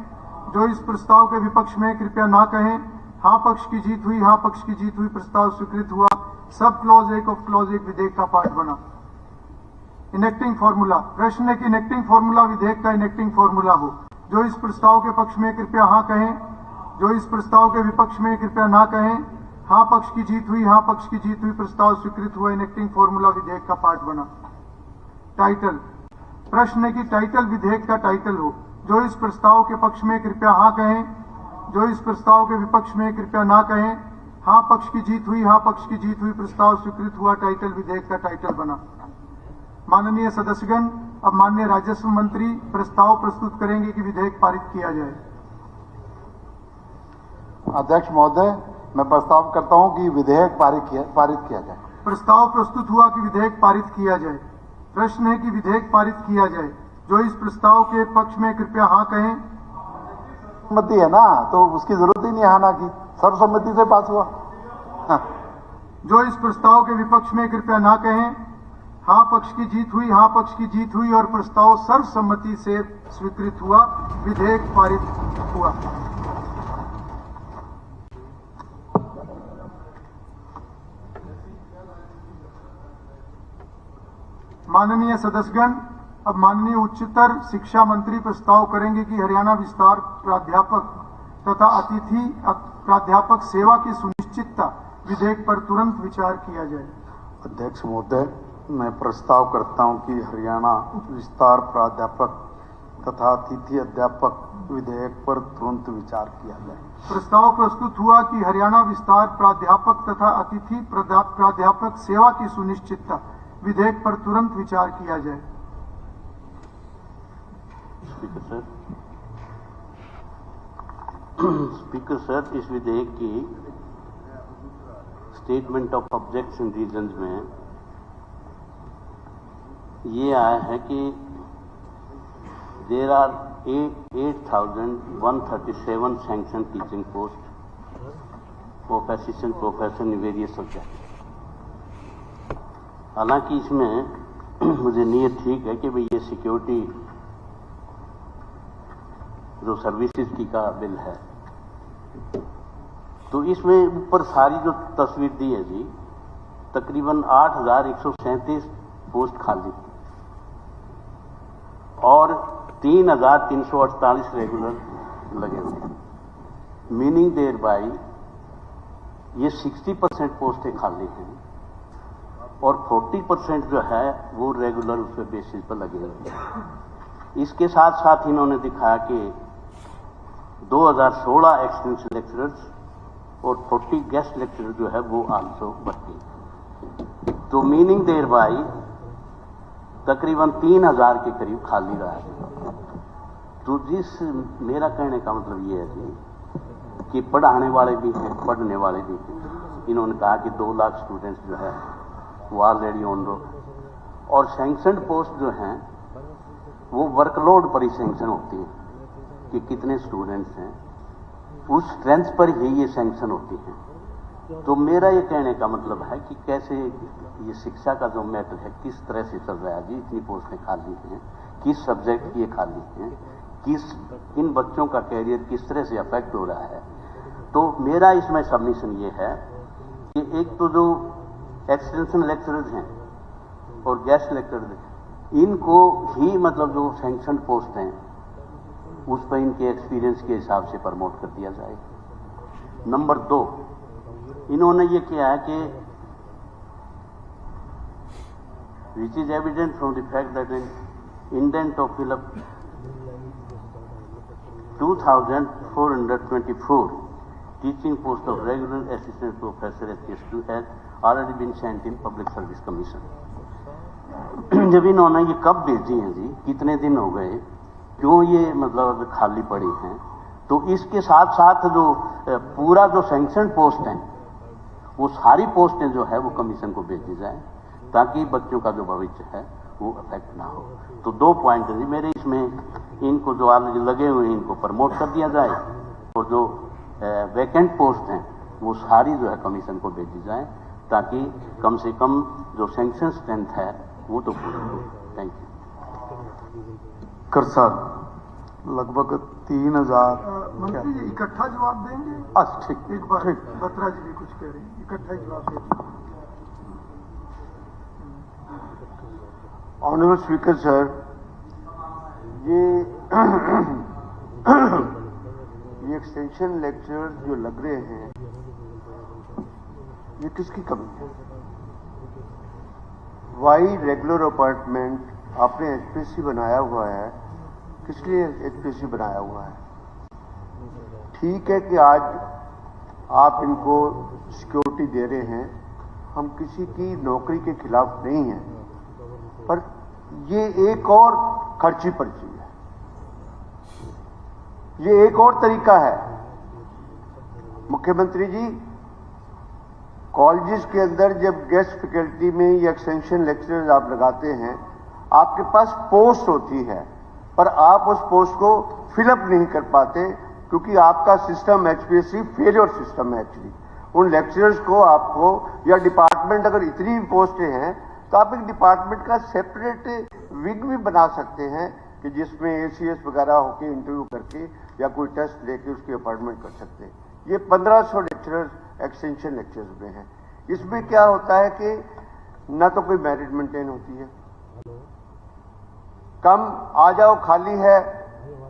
जो इस प्रस्ताव के विपक्ष में कृपया ना कहें। हाँ पक्ष की जीत हुई, हाँ पक्ष की जीत हुई, प्रस्ताव स्वीकृत हुआ। सब क्लॉज 1 ऑफ क्लॉज 1 विधेयक का पार्ट बना। Enacting formula. प्रश्न है कि इनेक्टिंग फॉर्मूला विधेयक का इनेक्टिंग फॉर्मूला हो। जो इस प्रस्ताव के पक्ष में कृपया हाँ कहें, जो इस प्रस्ताव के विपक्ष में कृपया ना कहें। हाँ पक्ष की जीत हुई, हाँ पक्ष की जीत हुई, प्रस्ताव स्वीकृत हुआ। इनेक्टिंग फॉर्मूला विधेयक का पार्ट बना। टाइटल। प्रश्न है कि टाइटल विधेयक का टाइटल हो। जो इस प्रस्ताव के पक्ष में कृपया हाँ कहें, जो इस प्रस्ताव के विपक्ष में कृपया ना कहें। हाँ पक्ष की जीत हुई, हाँ पक्ष की जीत हुई, प्रस्ताव स्वीकृत हुआ। टाइटल विधेयक का टाइटल बना। माननीय सदस्यगण, अब माननीय राजस्व मंत्री प्रस्ताव प्रस्तुत करेंगे कि विधेयक पारित किया जाए। अध्यक्ष महोदय, मैं प्रस्ताव करता हूं कि विधेयक पारित किया जाए। प्रस्ताव प्रस्तुत हुआ कि विधेयक पारित किया जाए। प्रश्न है कि विधेयक पारित किया जाए। जो इस प्रस्ताव के पक्ष में कृपया हाँ कहें। सर्वसम्मति है ना, तो उसकी जरूरत ही नहीं है ना की, सर्वसम्मति से पास हुआ। हाँ। जो इस प्रस्ताव के विपक्ष में कृपया ना कहें। हाँ पक्ष की जीत हुई, हाँ पक्ष की जीत हुई, और प्रस्ताव सर्वसम्मति से स्वीकृत हुआ। विधेयक पारित हुआ। माननीय सदस्यगण, अब माननीय उच्चतर शिक्षा मंत्री प्रस्ताव करेंगे कि हरियाणा विस्तार प्राध्यापक तथा अतिथि प्राध्यापक सेवा की सुनिश्चितता विधेयक पर तुरंत विचार किया जाए। अध्यक्ष महोदय, मैं प्रस्ताव करता हूं कि हरियाणा विस्तार प्राध्यापक तथा अतिथि अध्यापक विधेयक पर तुरंत विचार किया जाए। प्रस्ताव प्रस्तुत हुआ कि हरियाणा विस्तार प्राध्यापक तथा अतिथि प्राध्यापक सेवा की सुनिश्चितता विधेयक पर तुरंत विचार किया जाए। स्पीकर सर, इस विधेयक की स्टेटमेंट ऑफ ऑब्जेक्शन रीजंस में ये आया है कि there are 8,137 sanction teaching post of assistant professor in various subject. हालांकि इसमें मुझे नीयत ठीक है कि भाई ये सिक्योरिटी जो सर्विसेज की का बिल है, तो इसमें ऊपर सारी जो तस्वीर दी है जी, तकरीबन 8,137 पोस्ट खाली और 3,348 रेगुलर लगे हुए हैं। मीनिंग देयर बाय ये 60% पोस्टें खाली हैं और 40% जो है वो रेगुलर उस बेसिस पर लगे हुए हैं। इसके साथ साथ इन्होंने दिखाया कि 2016 एक्सटेंशन लेक्चरर्स और 40 गेस्ट लेक्चरर जो है वो आल्सो बढ़ते। तो मीनिंग देयर बाय तकरीबन 3,000 के करीब खाली रहा है। तो मेरा कहने का मतलब ये है जी कि पढ़ाने वाले भी हैं, पढ़ने वाले भी हैं। इन्होंने कहा कि 2 लाख स्टूडेंट्स जो है वो ऑलरेडी ऑन रोड, और सैंक्शनड पोस्ट जो हैं वो वर्कलोड पर ही सैंक्शन होती है कि कितने स्टूडेंट्स हैं, उस स्ट्रेंथ पर ही ये सैंक्शन होती है। तो मेरा ये कहने का मतलब है कि कैसे ये शिक्षा का जो मैटर है किस तरह से चल रहा है जी, इतनी पोस्टें खाली हैं, किस सब्जेक्ट की ये खाली हैं, इन बच्चों का कैरियर किस तरह से अफेक्ट हो रहा है। तो मेरा इसमें सबमिशन ये है कि एक तो जो एक्सटेंशन लेक्चरर्स हैं और गेस्ट लेक्चरर्स हैं, इनको ही मतलब जो सैंक्शन पोस्ट हैं उस पर इनके एक्सपीरियंस के हिसाब से प्रमोट कर दिया जाए। नंबर 2, इन्होंने ये किया है कि which is evident from the fact that in indent of fill up 2,424 teaching post of regular assistant professor HSQ has already been sent in public service commission। जब इन्होंने ये कब भेजी हैं जी, कितने दिन हो गए, क्यों ये मतलब खाली पड़ी हैं, तो इसके साथ साथ जो पूरा जो सैंक्शन पोस्ट हैं वो सारी पोस्टें जो है वो कमीशन को भेजी जाए ताकि बच्चों का जो भविष्य है वो अफेक्ट ना हो। तो 2 पॉइंट है जी मेरे इसमें, इनको जो ऑलरेडी लगे हुए हैं इनको प्रमोट कर दिया जाए और जो वैकेंट पोस्ट हैं वो सारी जो है कमीशन को भेजी जाए ताकि कम से कम जो सैंक्शन स्ट्रेंथ है वो तो पूरी हो। Thank you. कर साहब लगभग 3,000 मंत्री जी इकट्ठा जवाब देंगे? अच्छा ठीक, एक बार बत्रा जी भी कुछ कह रहे हैं, इकट्ठा जवाब देंगे। ऑनरेबल स्पीकर सर, ये एक्सटेंशन लेक्चर जो लग रहे हैं ये किसकी कमी है? वाई रेगुलर अपार्टमेंट आपने एचपीसी बनाया हुआ है, किस लिए एचपीसी बनाया हुआ है? ठीक है कि आज आप इनको सिक्योरिटी दे रहे हैं, हम किसी की नौकरी के खिलाफ नहीं हैं, पर ये एक और खर्ची पर्ची है, ये एक और तरीका है। मुख्यमंत्री जी, कॉलेजेस के अंदर जब गेस्ट फैकल्टी में या एक्सटेंशन लेक्चरर्स आप लगाते हैं, आपके पास पोस्ट होती है पर आप उस पोस्ट को फिलअप नहीं कर पाते क्योंकि आपका सिस्टम एचपीएससी फेलियर सिस्टम है। एक्चुअली उन लेक्चरर्स को आपको, या डिपार्टमेंट अगर इतनी पोस्टें हैं तो आप एक डिपार्टमेंट का सेपरेट विंग भी बना सकते हैं कि जिसमें एसीएस वगैरह होकर इंटरव्यू करके या कोई टेस्ट लेके उसकी अपॉइंटमेंट कर सकते हैं। ये 1500 लेक्चरर्स एक्सटेंशन लेक्चर्स में हैं। इसमें क्या होता है कि ना तो कोई मेरिट मेंटेन होती है, कम आ जाओ खाली है,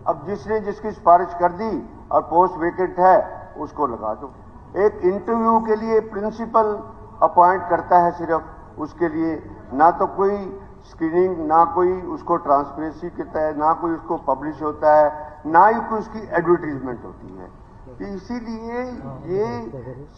अब जिसने जिसकी सिफारिश कर दी और पोस्ट वेकेंट है उसको लगा दो। एक इंटरव्यू के लिए प्रिंसिपल अपॉइंट करता है सिर्फ, उसके लिए ना तो कोई स्क्रीनिंग, ना कोई उसको ट्रांसपेरेंसी कहता है, ना कोई उसको पब्लिश होता है, ना ही कोई उसकी एडवर्टीजमेंट होती है। इसीलिए ये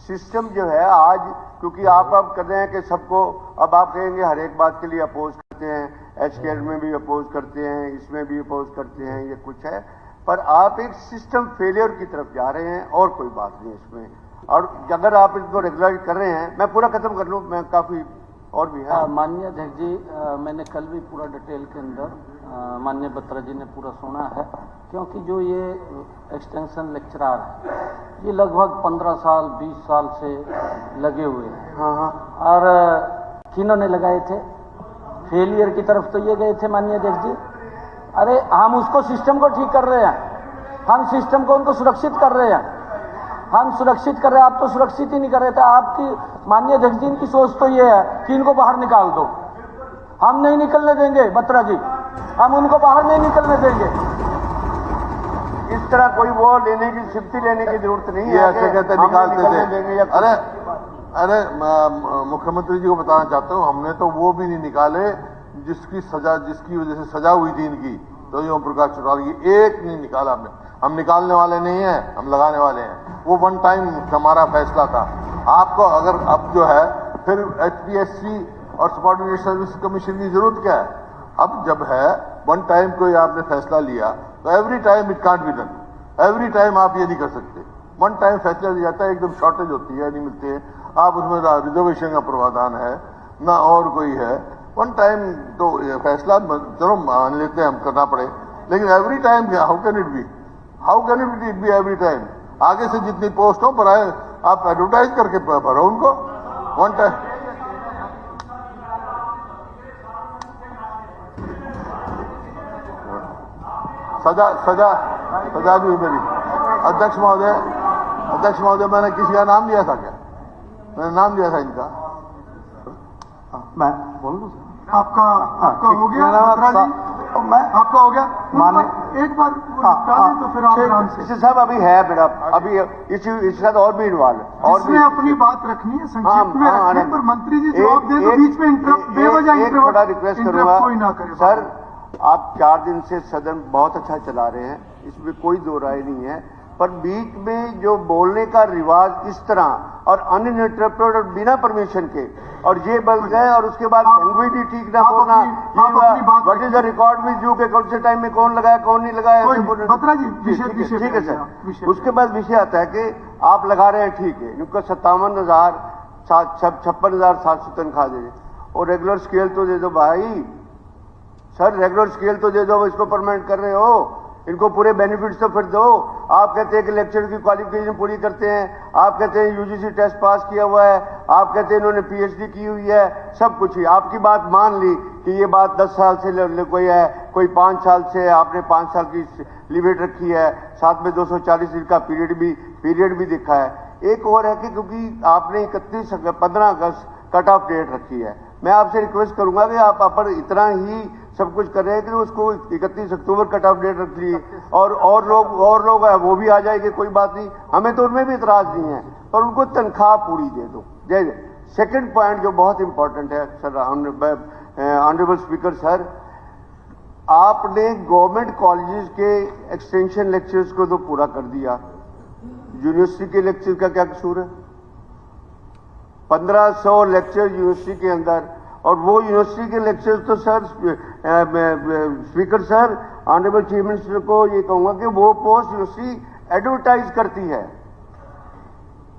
सिस्टम जो है आज, क्योंकि आप अब कर रहे हैं कि सबको, अब आप कहेंगे हर एक बात के लिए अपोज करते हैं, एचकेएल में भी अपोज करते हैं, इसमें भी अपोज करते हैं, ये कुछ है, पर आप एक सिस्टम फेलियर की तरफ जा रहे हैं और कोई बात नहीं इसमें। और अगर आप इसको रेगुलर कर रहे हैं, मैं पूरा खत्म कर लूं, मैं काफी और भी है। माननीय अध्यक्ष जी, मैंने कल भी पूरा डिटेल के अंदर माननीय बत्रा जी ने पूरा सुना है, क्योंकि जो ये एक्सटेंशन लेक्चरार है ये लगभग 15 साल 20 साल से लगे हुए हैं। हाँ हाँ। और किन्होंने लगाए थे? फेलियर की तरफ तो ये गए थे माननीय अध्यक्ष जी। अरे हम उसको सिस्टम को ठीक कर रहे हैं, हम सिस्टम को उनको सुरक्षित कर रहे हैं, हम सुरक्षित कर रहे हैं। आप तो सुरक्षित ही नहीं कर रहे थे। आपकी माननीय अध्यक्ष जी इनकी सोच तो ये है कि इनको बाहर निकाल दो। हम नहीं निकलने देंगे बत्रा जी, हम उनको बाहर नहीं निकलने देंगे। इस तरह कोई वो लेने की सिम्पति लेने की जरूरत नहीं है। ऐसे कहते निकालते थे। अरे मुख्यमंत्री जी को बताना चाहता हूँ, हमने तो वो भी नहीं निकाले जिसकी सजा, जिसकी वजह से सजा हुई थी इनकी, तो ओम प्रकाश चौटाला की एक नहीं निकाला हमने। हम निकालने वाले नहीं हैं, हम लगाने वाले हैं। वो वन टाइम हमारा फैसला था। आपको अगर अब जो है फिर HPSC और सबऑर्डिनेट सर्विस कमीशन की जरूरत क्या है? अब जब है वन टाइम कोई आपने फैसला लिया तो every time it can't be done. Every time आप ये नहीं कर सकते। वन टाइम फैसला लिया जाता है, एकदम शॉर्टेज होती है, नहीं मिलती है, आप उसमें रिजर्वेशन का प्रावधान है ना और कोई है। वन टाइम तो फैसला चलो मान लेते हैं हम करना पड़े, लेकिन every time how can it be? How can it be every time? आगे से जितनी पोस्ट हो पर आप एडवर्टाइज करके भरो उनको वन टाइम। सजा भी मेरी। अध्यक्ष महोदय मैंने किसी का नाम लिया था क्या? मैंने नाम लिया था इनका। मैं बोल दूं आपका हो गया आपका हो गया माने एक बार तो फिर आप आराम से साहब अभी है मेरा अभी इसके साथ और भी इन्वॉल्व है और भी अपनी बात रखनी है संक्षिप्त में रखनी है, पर मंत्री जी जवाब दे तो बीच में इंटरप्ट बेवजह एक बड़ा रिक्वेस्ट करूंगा कोई ना करे। सर आप 4 दिन से सदन बहुत अच्छा चला रहे हैं, इसमें कोई दो राय नहीं है, पर बीच में जो बोलने का रिवाज इस तरह और अनइंटरप्टेड और बिना परमिशन के और ये बल गए और उसके बाद लैंग्वेज भी ठीक ना बोलना, व्हाट इज द रिकॉर्ड में जू के कौन से टाइम में कौन लगाया कौन नहीं लगाया, ठीक है सर। उसके बाद विषय आता है कि आप लगा रहे हैं, ठीक है, इनको 57,756 तनख्वाह दे दे और रेगुलर स्केल तो दे दो भाई। सर रेगुलर स्केल तो दे दो, इसको परमानेंट कर रहे हो, इनको पूरे बेनिफिट्स तो फिर दो। आप कहते हैं कि लेक्चर की क्वालिफिकेशन पूरी करते हैं, आप कहते हैं यूजीसी टेस्ट पास किया हुआ है, आप कहते हैं इन्होंने पीएचडी की हुई है, सब कुछ ही आपकी बात मान ली कि ये बात 10 साल से कोई है, कोई 5 साल से, आपने 5 साल की लिमिट रखी है, साथ में 240 दिन का पीरियड भी दिखा है। एक और है कि क्योंकि आपने 15 अगस्त कट ऑफ डेट रखी है, मैं आपसे रिक्वेस्ट करूंगा कि आप पर इतना ही सब कुछ कर रहे हैं कि उसको 31 अक्टूबर कट ऑफ डेट रख ली और लोग है वो भी आ जाएंगे, कोई बात नहीं, हमें तो उनमें भी इतराज नहीं है, पर उनको तनख्वाह पूरी दे दो। सेकंड पॉइंट जो बहुत इंपॉर्टेंट है सर, ऑनरेबल स्पीकर सर, आपने गवर्नमेंट कॉलेजेस के एक्सटेंशन लेक्चर्स को तो पूरा कर दिया, यूनिवर्सिटी के लेक्चर का क्या कसूर है? 1500 लेक्चर यूनिवर्सिटी के अंदर, और वो यूनिवर्सिटी के लेक्चर्स तो sir speaker sir, honourable chief minister को ये कहूंगा कि वो पोस्ट यूनिवर्सिटी एडवर्टाइज करती है,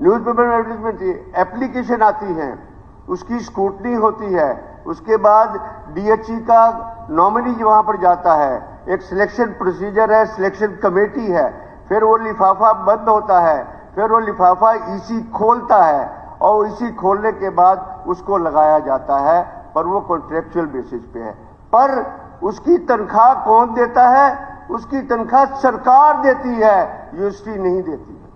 न्यूज़पेपर में एडवर्टाइजमेंट एप्लीकेशन आती है, उसकी स्क्रूटनी होती है, उसके बाद डीएचई का नॉमिनी वहां पर जाता है, एक सिलेक्शन प्रोसीजर है, सिलेक्शन कमेटी है, फिर वो लिफाफा बंद होता है, फिर वो लिफाफा ईसी खोलता है और इसी खोलने के बाद उसको लगाया जाता है, पर वो कॉन्ट्रेक्चुअल बेसिस पे है। पर उसकी तनख्वाह कौन देता है? उसकी तनख्वाह सरकार देती है, यूनिवर्सिटी नहीं देती है।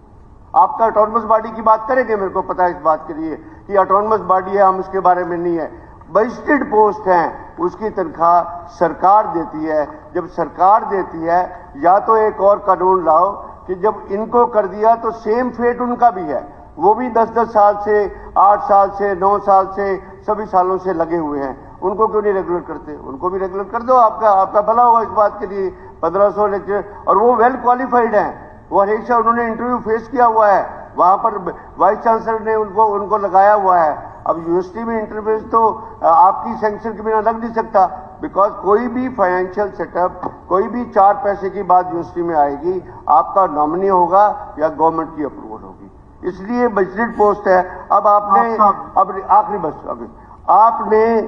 आपका ऑटोनमस बॉडी की बात करेंगे, मेरे को पता है इस बात के लिए कि ऑटोनमस बॉडी है, हम उसके बारे में नहीं है, बजटेड पोस्ट हैं, उसकी तनख्वाह सरकार देती है। जब सरकार देती है, या तो एक और कानून लाओ कि जब इनको कर दिया तो सेम फेट उनका भी है, वो भी 10-10 साल से, 8 साल से, 9 साल से, सभी सालों से लगे हुए हैं, उनको क्यों नहीं रेगुलर करते? उनको भी रेगुलर कर दो, आपका भला होगा इस बात के लिए। 1500 लेक्चर, और वो वेल क्वालिफाइड हैं, वो हमेशा उन्होंने इंटरव्यू फेस किया हुआ है, वहां पर वाइस चांसलर ने उनको लगाया हुआ है। अब यूनिवर्सिटी में इंटरव्यू तो आपकी सैंक्शन के बिना लग नहीं सकता, बिकॉज कोई भी फाइनेंशियल सेटअप, कोई भी 4 पैसे की बात यूनिवर्सिटी में आएगी, आपका नॉमिनी होगा या गवर्नमेंट की अप्रूवल होगी, इसलिए बजटेड पोस्ट है। अब आपने अब आखिरी बस अभी आपने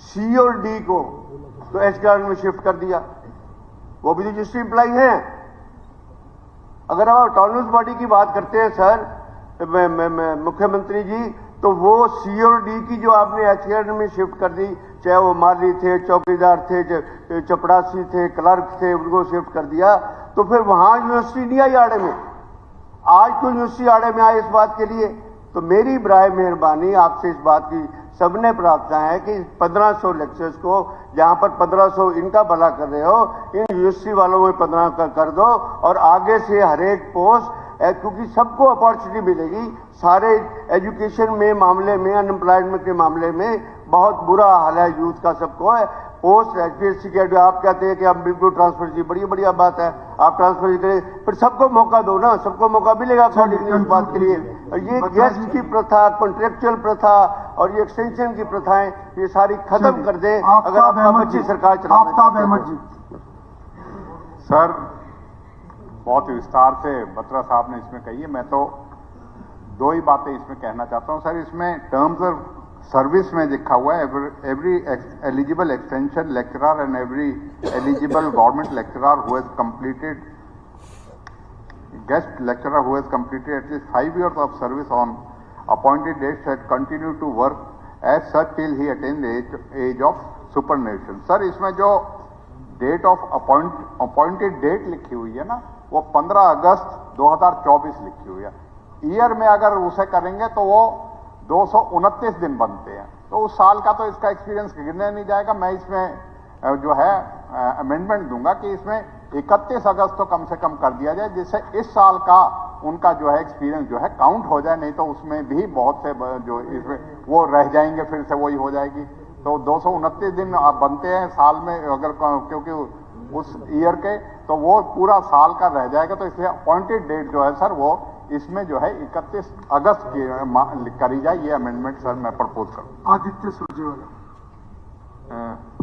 सी और डी को तो एचआर में शिफ्ट कर दिया, वो भी तो यूनिवर्सिटी एम्प्लॉई हैं। अगर आप ऑटोनमस बॉडी की बात करते हैं सर, मुख्यमंत्री जी, तो वो सी और डी की जो आपने HAR में शिफ्ट कर दी, चाहे वो माली थे, चौकीदार थे, चपड़ासी थे, क्लर्क थे, उनको शिफ्ट कर दिया, तो फिर वहां यूनिवर्सिटी नहीं आई आड़े में। आज तो यूनिवर्सिटी आड़े में आए इस बात के लिए। तो मेरी बराए मेहरबानी आपसे इस बात की सबने प्रार्थना है कि 1500 लेक्चर्स को जहां पर 1500 इनका भला कर रहे हो, इन यूनिवर्सिटी वालों में 15 कर दो, और आगे से हर एक पोस्ट, क्योंकि सबको अपॉर्चुनिटी मिलेगी। सारे एजुकेशन में मामले में, अनएम्प्लॉयमेंट के मामले में बहुत बुरा हाल है यूथ का, सबको है। पोस्ट HPSC के आप कहते हैं कि आप बिल्कुल ट्रांसफर कीजिए, बड़ी बढ़िया बात है, आप ट्रांसफर करें, फिर सबको मौका दो ना, सबको मौका मिलेगा इस बात के लिए। ये गेस्ट की प्रथा, कॉन्ट्रेक्चुअल प्रथा और ये एक्सटेंशन की प्रथाएं, ये सारी खत्म कर दें अगर आप अच्छी सरकार चलाना। सर, बहुत विस्तार से बत्रा साहब ने इसमें कही है, मैं तो दो ही बातें इसमें कहना चाहता हूं। सर, इसमें टर्म्स ऑफ सर्विस में लिखा हुआ है every eligible extension lecturer and every eligible government lecturer who has completed guest lecturer who has completed at least 5 years of service on appointed dates should continue to work as such till he attains the age of superannuation। Sir, इसमें जो date of appointed date लिखी हुई है ना, वो 15 अगस्त 2024 लिखी हुई है। ईयर में अगर उसे करेंगे तो वो 229 दिन बनते हैं, तो उस साल का तो इसका एक्सपीरियंस गिरने नहीं जाएगा। मैं इसमें जो है अमेंडमेंट दूंगा कि इसमें 31 अगस्त तो कम से कम कर दिया जाए, जिससे इस साल का उनका जो है एक्सपीरियंस जो है काउंट हो जाए। नहीं तो उसमें भी बहुत से जो इसमें वो रह जाएंगे, फिर से वही हो जाएगी। तो 229 दिन आप बनते हैं साल में, अगर क्योंकि उस ईयर के, तो वो पूरा साल का रह जाएगा। तो इसलिए अपॉइंटेड डेट जो है सर, वो इसमें जो है 31 अगस्त की करी जाए, ये अमेंडमेंट सर मैं प्रपोज करूँ। आदित्य सुरजेवाला।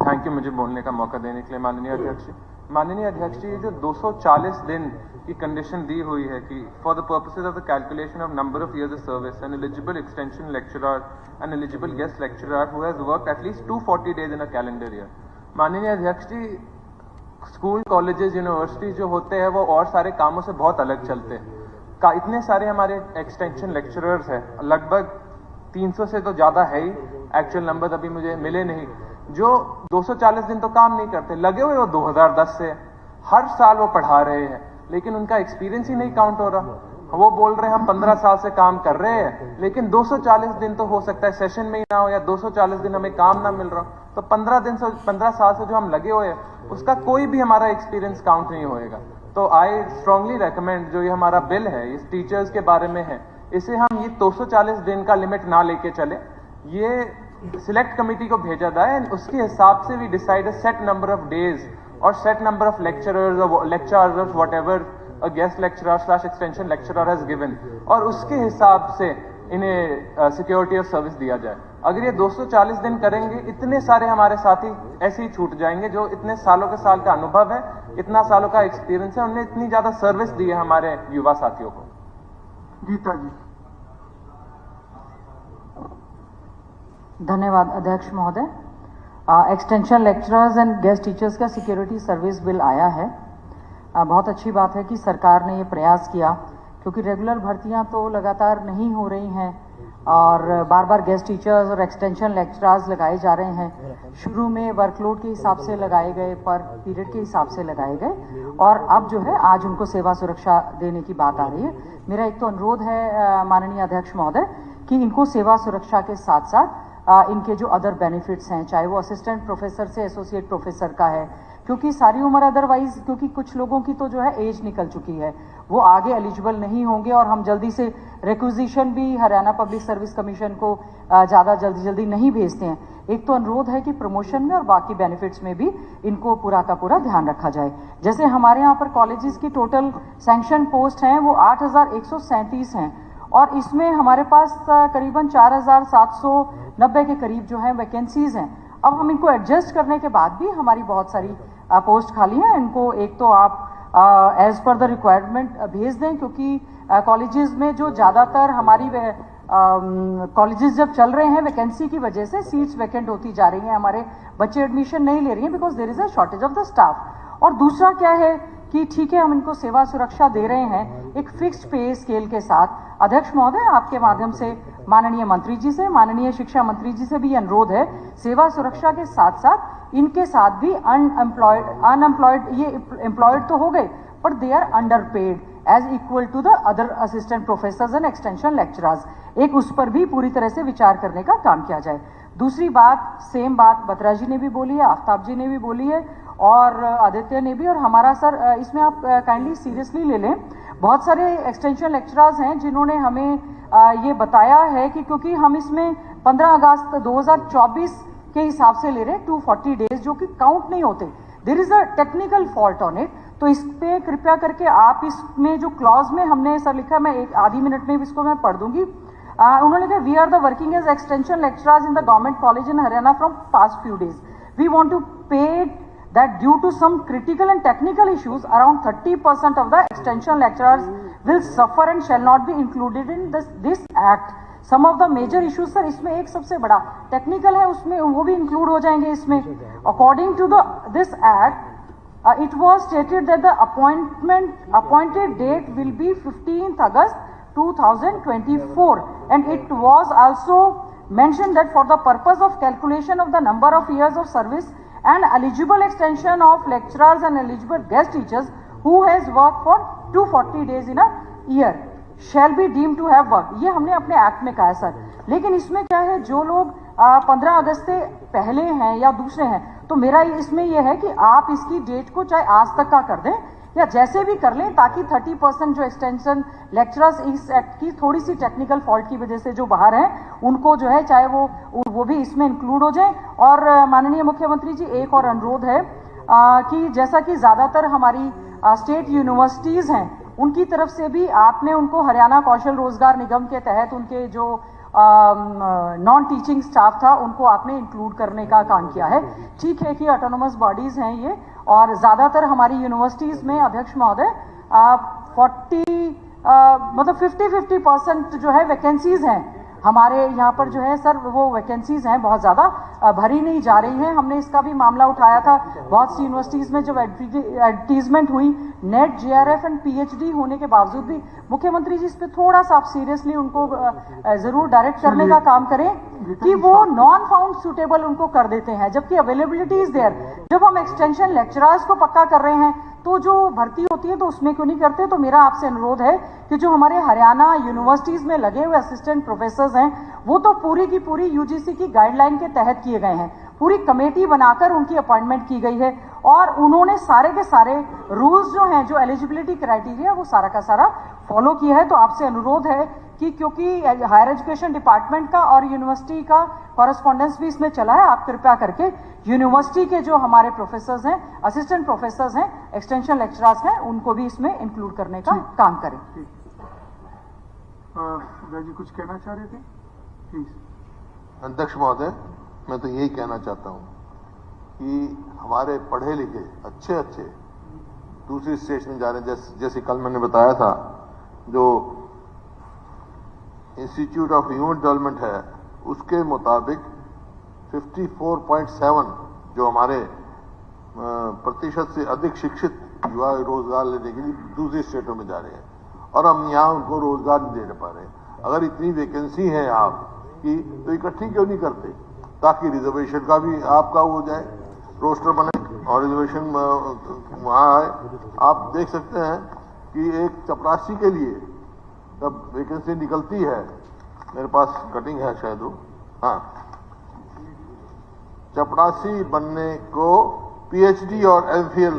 थैंक यू मुझे बोलने का मौका देने के लिए माननीय अध्यक्ष जी। माननीय अध्यक्ष जी, जो 240 दिन की कंडीशन दी हुई है कि for the purposes of the calculation of number of years of service N eligible extension lecturer N eligible guest lecturer who has worked at least 240 days in a calendar year. माननीय अध्यक्ष जी, स्कूल, कॉलेजेस, यूनिवर्सिटीज जो होते हैं वो और सारे कामों से बहुत अलग चलते हैं। इतने सारे हमारे एक्सटेंशन लेक्चरर्स हैं, लगभग 300 से तो ज़्यादा है ही, एक्चुअल नंबर अभी मुझे मिले नहीं, जो 240 दिन तो काम नहीं करते, लगे हुए वो 2010 से, हर साल वो पढ़ा रहे हैं, लेकिन उनका एक्सपीरियंस ही नहीं काउंट हो रहा। वो बोल रहे हैं हम 15 साल से काम कर रहे हैं, लेकिन 240 दिन तो हो सकता है सेशन में ही ना हो, या 240 दिन हमें काम ना मिल रहा, तो 15 साल से जो हम लगे हुए हैं उसका कोई भी हमारा एक्सपीरियंस काउंट नहीं होएगा। तो आई स्ट्रांगली रेकमेंड, जो ये हमारा बिल है इस टीचर्स के बारे में है, इसे हम ये 240 दिन का लिमिट ना लेके चले, ये सिलेक्ट कमेटी को भेजा जाए, उसके हिसाब से we decide a set number of days और सेट नंबर ऑफ लेक्चरर्स और lecturers whatever a guest lecturer / extension lecturer has given, और उसके हिसाब से इन्हें सिक्योरिटी ऑफ सर्विस दिया जाए। अगर ये 240 दिन करेंगे, इतने सारे हमारे साथी ऐसे ही छूट जाएंगे जो इतने सालों के साल का अनुभव है, इतना सालों का एक्सपीरियंस है, उन्हें इतनी ज्यादा सर्विस दी है हमारे युवा साथियों को। गीता जी। धन्यवाद अध्यक्ष महोदय। Extension lecturers and guest teachers का सिक्योरिटी सर्विस बिल आया है। बहुत अच्छी बात है कि सरकार ने ये प्रयास किया, क्योंकि रेगुलर भर्तियां तो लगातार नहीं हो रही हैं और बार बार गेस्ट टीचर्स और एक्सटेंशन लेक्चरर्स लगाए जा रहे हैं। शुरू में वर्कलोड के हिसाब से लगाए गए, पर पीरियड के हिसाब से लगाए गए, और अब जो है आज उनको सेवा सुरक्षा देने की बात आ रही है। मेरा एक तो अनुरोध है माननीय अध्यक्ष महोदय कि इनको सेवा सुरक्षा के साथ साथ इनके जो अदर बेनिफिट्स हैं, चाहे वो असिस्टेंट प्रोफेसर से एसोसिएट प्रोफेसर का है, क्योंकि सारी उम्र अदरवाइज, क्योंकि कुछ लोगों की तो जो है एज निकल चुकी है, वो आगे एलिजिबल नहीं होंगे, और हम जल्दी से रिक्विजिशन भी हरियाणा पब्लिक सर्विस कमीशन को ज़्यादा जल्दी नहीं भेजते हैं। एक तो अनुरोध है कि प्रमोशन में और बाकी बेनिफिट्स में भी इनको पूरा का पूरा ध्यान रखा जाए। जैसे हमारे यहाँ पर कॉलेजेस की टोटल सैंक्शन पोस्ट हैं वो 8137 हैं, और इसमें हमारे पास करीबन 4790 के करीब जो है वैकेंसीज हैं। अब हम इनको एडजस्ट करने के बाद भी हमारी बहुत सारी पोस्ट खाली हैं। इनको एक तो आप एज पर द रिक्वायरमेंट भेज दें, क्योंकि कॉलेजेस में जो ज़्यादातर हमारी कॉलेजेस जब चल रहे हैं वैकेंसी की वजह से सीट्स वैकेंट होती जा रही हैं, हमारे बच्चे एडमिशन नहीं ले रही हैं because there is a shortage of the staff. और दूसरा क्या है कि ठीक है हम इनको सेवा सुरक्षा दे रहे हैं एक फिक्स्ड पे स्केल के साथ। अध्यक्ष महोदय, आपके माध्यम से माननीय मंत्री जी से, माननीय शिक्षा मंत्री जी से भी अनुरोध है, सेवा सुरक्षा के साथ साथ इनके साथ भी अनएम्प्लॉयड ये एम्प्लॉयड तो हो गए पर they are underpaid as equal to the other assistant professors and extension lecturers, एक उस पर भी पूरी तरह से विचार करने का काम किया जाए। दूसरी बात, सेम बात बत्रा जी ने भी बोली है, आफ्ताब जी ने भी बोली है और आदित्य ने भी, और हमारा सर इसमें आप काइंडली सीरियसली ले लें। बहुत सारे एक्सटेंशन लेक्चरर्स हैं जिन्होंने हमें ये बताया है कि क्योंकि हम इसमें 15 अगस्त 2024 के हिसाब से ले रहे हैं 240 डेज जो कि काउंट नहीं होते, there is a technical fault on it. तो इस पे कृपया करके आप इसमें जो क्लॉज में हमने सर लिखा है, मैं एक आधी मिनट में इसको मैं पढ़ दूंगी। उन्होंने कहा we are the working as extension lecturers in the government college in Haryana from past few days, we want to pay that due to some critical and technical issues around 30% of the extension lecturers will suffer and shall not be included in this act. Some of the major issues sir इसमें एक सबसे बड़ा technical है, उसमें वो भी include हो जाएंगे इसमें। According to this act, it was stated that the appointed date will be 15th August 2024 and it was also mentioned that for the purpose of calculation of the number of years of service and eligible extension of lecturers and eligible guest teachers who has worked for 240 days in a year shall be deemed to have worked। ये हमने अपने act में कहा है sir, लेकिन इसमें क्या है, जो लोग 15 अगस्त से पहले हैं या दूसरे हैं, तो मेरा इसमें यह है कि आप इसकी डेट को चाहे आज तक का कर दें या जैसे भी कर लें, ताकि 30% जो एक्सटेंशन लेक्चरर्स इस एक्ट की थोड़ी सी टेक्निकल फॉल्ट की वजह से जो बाहर हैं उनको जो है चाहे वो भी इसमें इंक्लूड हो जाए। और माननीय मुख्यमंत्री जी, एक और अनुरोध है कि जैसा कि ज़्यादातर हमारी स्टेट यूनिवर्सिटीज़ हैं उनकी तरफ से भी आपने उनको हरियाणा कौशल रोजगार निगम के तहत उनके जो नॉन टीचिंग स्टाफ था उनको आपने इंक्लूड करने का काम किया है। ठीक है कि ऑटोनोमस बॉडीज हैं ये, और ज़्यादातर हमारी यूनिवर्सिटीज़ में अध्यक्ष महोदय 50% जो है वैकेंसीज हैं हमारे यहाँ पर जो है सर, वो वैकेंसीज हैं बहुत ज़्यादा भरी नहीं जा रही हैं। हमने इसका भी मामला उठाया था, बहुत सी यूनिवर्सिटीज़ में जब एडवर्टीजमेंट हुई नेट जेआरएफ एंड पीएचडी होने के बावजूद भी, मुख्यमंत्री जी इस पे थोड़ा सा आप सीरियसली उनको ज़रूर डायरेक्ट करने का काम करें कि वो नॉन फाउंड सुटेबल उनको कर देते हैं, जबकि अवेलेबिलिटी इज देयर। जब हम एक्सटेंशन लेक्चरर्स को पक्का कर रहे हैं तो जो भर्ती होती है तो उसमें क्यों नहीं करते। तो मेरा आपसे अनुरोध है कि जो हमारे हरियाणा यूनिवर्सिटीज़ में लगे हुए असिस्टेंट प्रोफेसर्स हैं वो तो पूरी की पूरी यूजीसी की गाइडलाइन के तहत किए गए हैं, पूरी कमेटी बनाकर उनकी अपॉइंटमेंट की गई है और उन्होंने सारे के सारे रूल्स जो हैं, जो एलिजिबिलिटी क्राइटेरिया, वो सारा का सारा फॉलो किया है। तो आपसे अनुरोध है कि क्योंकि हायर एजुकेशन डिपार्टमेंट का और यूनिवर्सिटी का कॉरेस्पॉन्डेंस भी इसमें चला है, आप कृपया करके यूनिवर्सिटी के जो हमारे प्रोफेसर्स हैं, असिस्टेंट प्रोफेसर्स हैं, एक्सटेंशन लेक्चरर्स हैं, उनको भी इसमें इंक्लूड करने का काम करें। जी कुछ कहना चाह रहे थे प्लीज। अध्यक्ष महोदय, मैं तो यही कहना चाहता हूं कि हमारे पढ़े लिखे अच्छे दूसरी स्टेट में जा रहे हैं, जैसे कल मैंने बताया था, जो इंस्टीट्यूट ऑफ ह्यूमन डेवलपमेंट है उसके मुताबिक 54.7 जो हमारे प्रतिशत से अधिक शिक्षित युवा रोजगार लेने के लिए दूसरी स्टेटों में जा रहे हैं और हम यहाँ उनको रोजगार नहीं दे पा रहे हैं। अगर इतनी वैकेंसी है आपकी तो इकट्ठी क्यों नहीं करते, ताकि रिजर्वेशन का भी आपका हो जाए, रोस्टर बने और रिजर्वेशन वहाँ आए। आप देख सकते हैं कि एक चपरासी के लिए जब वैकेंसी निकलती है, मेरे पास कटिंग है शायद वो, हाँ, चपरासी बनने को पीएचडी और एमफिल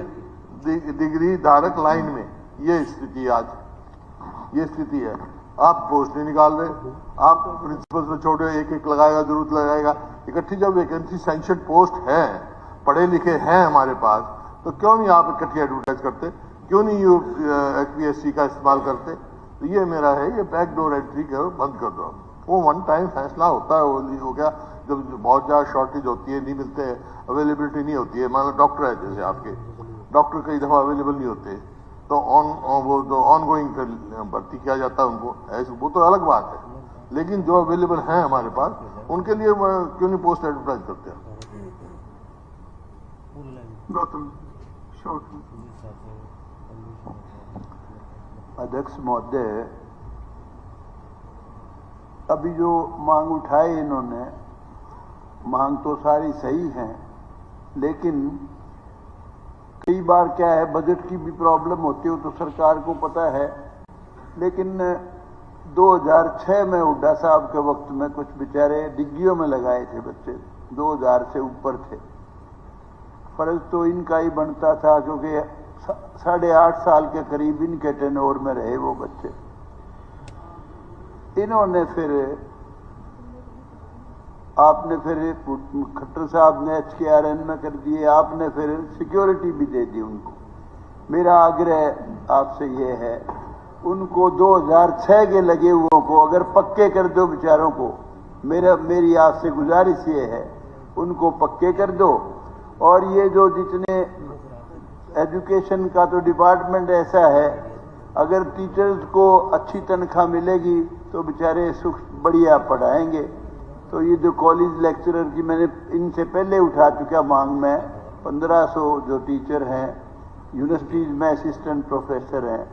डिग्री धारक लाइन में, ये स्थिति आज ये स्थिति है। आप पोस्ट नहीं निकाल रहे, आप प्रिंसिपल्स में छोटे एक लगाएगा, जरूरत लगाएगा। इकट्ठी जब वैकेंसी सैंक्शन पोस्ट है, पढ़े लिखे हैं हमारे पास, तो क्यों नहीं आप इकट्ठी एडवर्टाइज करते, क्यों नहीं HPSC का इस्तेमाल करते। तो ये मेरा है, ये बैकडोर एंट्री करो, बंद कर दो। वो वन टाइम फैसला होता है, वो हो गया जब बहुत ज़्यादा शॉर्टेज होती है, नहीं मिलते हैं, अवेलेबिलिटी नहीं होती है। मान लो डॉक्टर है, जैसे आपके डॉक्टर कई दफ़ा अवेलेबल नहीं होते, तो ऑन गोइंग भर्ती किया जाता है उनको, ऐसे वो तो अलग बात है। लेकिन जो अवेलेबल हैं हमारे पास, उनके लिए क्यों नहीं पोस्ट एडवर्टाइज करते हैं। गौतम शॉर्ट अध्यक्ष महोदय, अभी जो मांग उठाई इन्होंने, मांग तो सारी सही है, लेकिन कई बार क्या है, बजट की भी प्रॉब्लम होती है, तो सरकार को पता है। लेकिन 2006 में हुड्डा साहब के वक्त में कुछ बेचारे डिग्गियों में लगाए थे बच्चे, 2000 से ऊपर थे। फर्ज तो इनका ही बनता था, क्योंकि 8.5 साल के करीब इनके टेनोर में रहे वो बच्चे। इन्होंने फिर, आपने फिर खट्टर साहब ने HKRN में कर दिए, आपने फिर सिक्योरिटी भी दे दी उनको। मेरा आग्रह आपसे ये है, उनको 2006 के लगे हुओं को अगर पक्के कर दो बेचारों को, मेरी आपसे गुजारिश ये है, उनको पक्के कर दो। और ये जो जितने एजुकेशन का तो डिपार्टमेंट ऐसा है, अगर टीचर्स को अच्छी तनख्वाह मिलेगी तो बेचारे सुख बढ़िया पढ़ाएंगे। तो ये जो कॉलेज लेक्चरर की मैंने इनसे पहले उठा चुका मांग में, 1500 जो टीचर हैं, यूनिवर्सिटीज में असिस्टेंट प्रोफेसर हैं,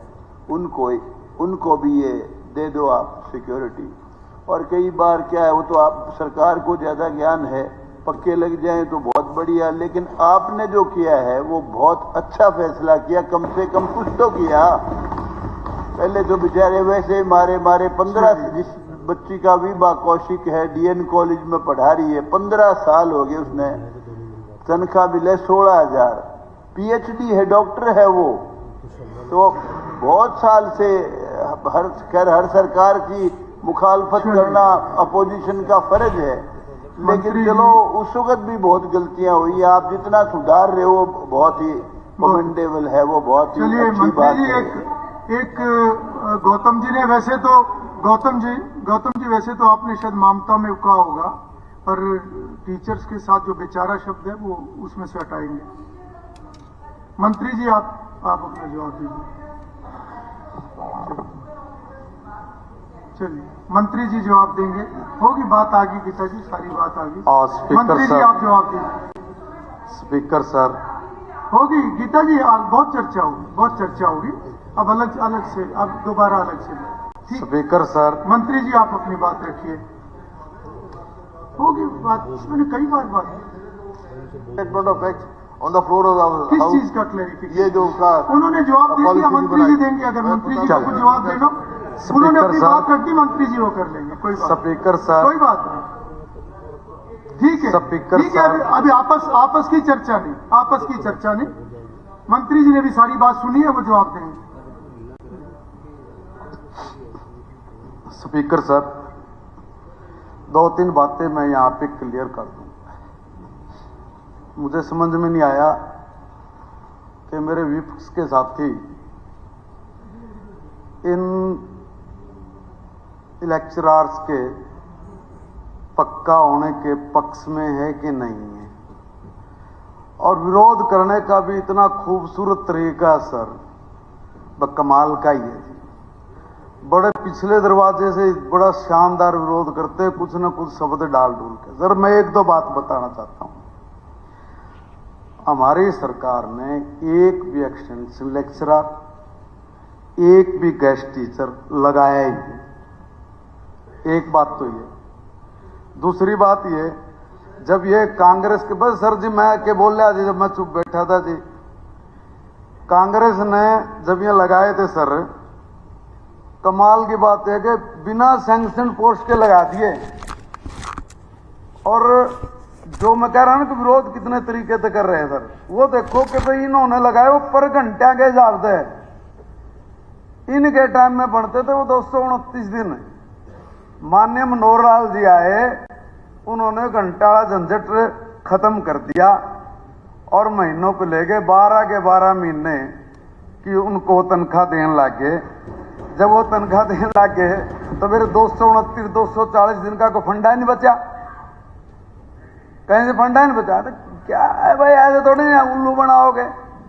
उनको भी ये दे दो आप सिक्योरिटी। और कई बार क्या है, वो तो आप सरकार को ज़्यादा ज्ञान है, पक्के लग जाएं तो बहुत बढ़िया, लेकिन आपने जो किया है वो बहुत अच्छा फैसला किया, कम से कम कुछ तो किया। पहले तो बेचारे वैसे मारे 15, जिस बच्ची का विभा कौशिक है, DN कॉलेज में पढ़ा रही है, 15 साल हो गए, उसने तनख्वाह मिले 16,000, PhD है, डॉक्टर है वो। तो बहुत साल से हर सरकार की मुखालफत करना अपोजिशन का फर्ज है, लेकिन चलो उस वक्त भी बहुत गलतियां हुई। आप जितना सुधार रहे हो बहुत ही कमेंडेबल है, वो बहुत ही अच्छी बात है। एक गौतम जी ने वैसे तो गौतम जी वैसे तो आपने शायद ममता में कहा होगा, पर टीचर्स के साथ जो बेचारा शब्द है वो उसमें से हटाएंगे। मंत्री जी आप अपना जवाब दीजिए। चलिए मंत्री जी जवाब देंगे। होगी बात आगे, गीता जी सारी बात आगे। मंत्री जी आप जवाब दीजिए। स्पीकर सर, होगी गीता जी, बहुत चर्चा होगी। अब अलग से, अब दोबारा अलग से। स्पीकर सर, मंत्री जी आप अपनी बात रखिए। होगी बात, इसमें कई बार बात ऑन द फ्लोर ऑफ किस चीज का क्लैरिफिकेशन, ये जो उसका उन्होंने जवाब दे दिया, मंत्री जी देंगे। अगर मंत्री जी को जवाब देना, उन्होंने अपनी बात रखी, मंत्री जी वो कर लेंगे, कोई बात। स्पीकर सर, कोई बात नहीं, ठीक है, स्पीकर ठीक है। अभी आपस की चर्चा नहीं, मंत्री जी ने भी सारी बात सुनी है, वो जवाब देंगे। स्पीकर सर, 2-3 बातें मैं यहां पे क्लियर कर दूं। मुझे समझ में नहीं आया कि मेरे विपक्ष के साथी इन लेक्चरर्स के पक्का होने के पक्ष में है कि नहीं है, और विरोध करने का भी इतना खूबसूरत तरीका सर कमाल का ही है। बड़े पिछले दरवाजे से बड़ा शानदार विरोध करते, कुछ न कुछ शब्द डाल डूल के। सर मैं 1-2 बात बताना चाहता हूं। हमारी सरकार ने एक भी एक्सटेंशन लेक्चरर, एक भी गेस्ट टीचर लगाया ही नहीं। एक बात तो ये। दूसरी बात ये, जब ये कांग्रेस के, बस सर जी मैं के बोल रहा जी, जब मैं चुप बैठा था जी, कांग्रेस ने जब ये लगाए थे सर, कमाल की बात है कि बिना सैंक्शन पोस्ट के लगा दिए। और जो मैं कह रहा हूं ना कि विरोध कितने तरीके से कर रहे हैं सर, वो देखो कि भाई इन्होंने लगाए वो पर घंटे के हिसाब से, इनके टाइम में बनते थे वो 229 दिन। माननीय मनोहर लाल जी आए, उन्होंने घंटा झंझट खत्म कर दिया और महीनों को ले गए 12 के 12 महीने कि उनको तनख्वाह देने लगे। जब वो तनख्वाह देने लगे तो मेरे 229 240 दिन का कोई फंडा नहीं बचा, कहीं से फंडा नहीं बचा। तो क्या है भाई, ऐसे थोड़ी ना उल्लू बनाओगे,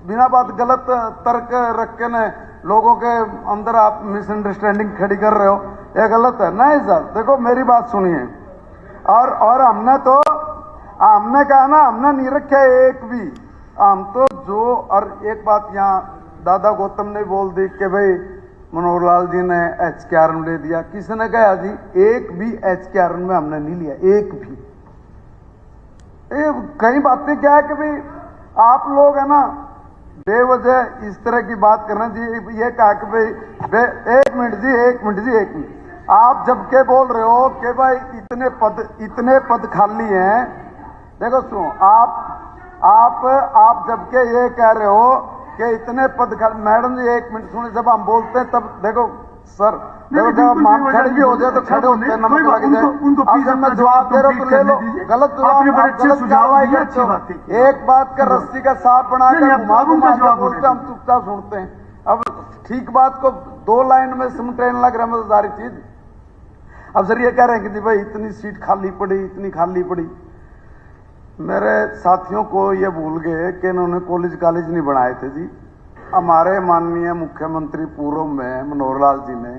बिना बात गलत तर्क रख के न लोगों के अंदर आप मिसअंडरस्टैंडिंग खड़ी कर रहे हो, ये गलत है। नहीं सर, देखो मेरी बात सुनिए। और हमने कहा ना, हमने नहीं रखे एक भी, हम तो जो, और एक बात यहाँ दादा गौतम ने बोल दी कि भाई मनोहर लाल जी ने HKRN ले दिया। किसने कहा जी? एक भी HKRN में हमने नहीं लिया, एक भी। कई बातें क्या है कि भाई आप लोग है ना बेवजह इस तरह की बात करना जी। ये कहा कि भाई एक मिनट जी, आप जब के बोल रहे हो कि भाई इतने पद खाली हैं। देखो सुनो, आप जब के ये कह रहे हो कि इतने पद खाली, मैडम जी एक मिनट सुनिए, जब हम बोलते हैं तब देखो सर, देखो जब हम खड़े भी हो जाए तो खड़े होते हैं, नमक लग जाए। अब जब मैं जवाब दे रहा हूँ तो ले लो, गलत जवाब। एक बात का रस्सी का सांप बनाकर घुमा के बोलते, हम चुपचाप सुनते हैं। अब ठीक बात को 2 लाइन में सिमटने लग रहा है सारी चीज। अब सर ये कह रहे हैं कि भाई इतनी सीट खाली पड़ी, इतनी खाली पड़ी। मेरे साथियों को ये भूल गए कि इन्होंने कॉलेज नहीं बनाए थे जी। हमारे माननीय मुख्यमंत्री पूर्व में मनोहर लाल जी ने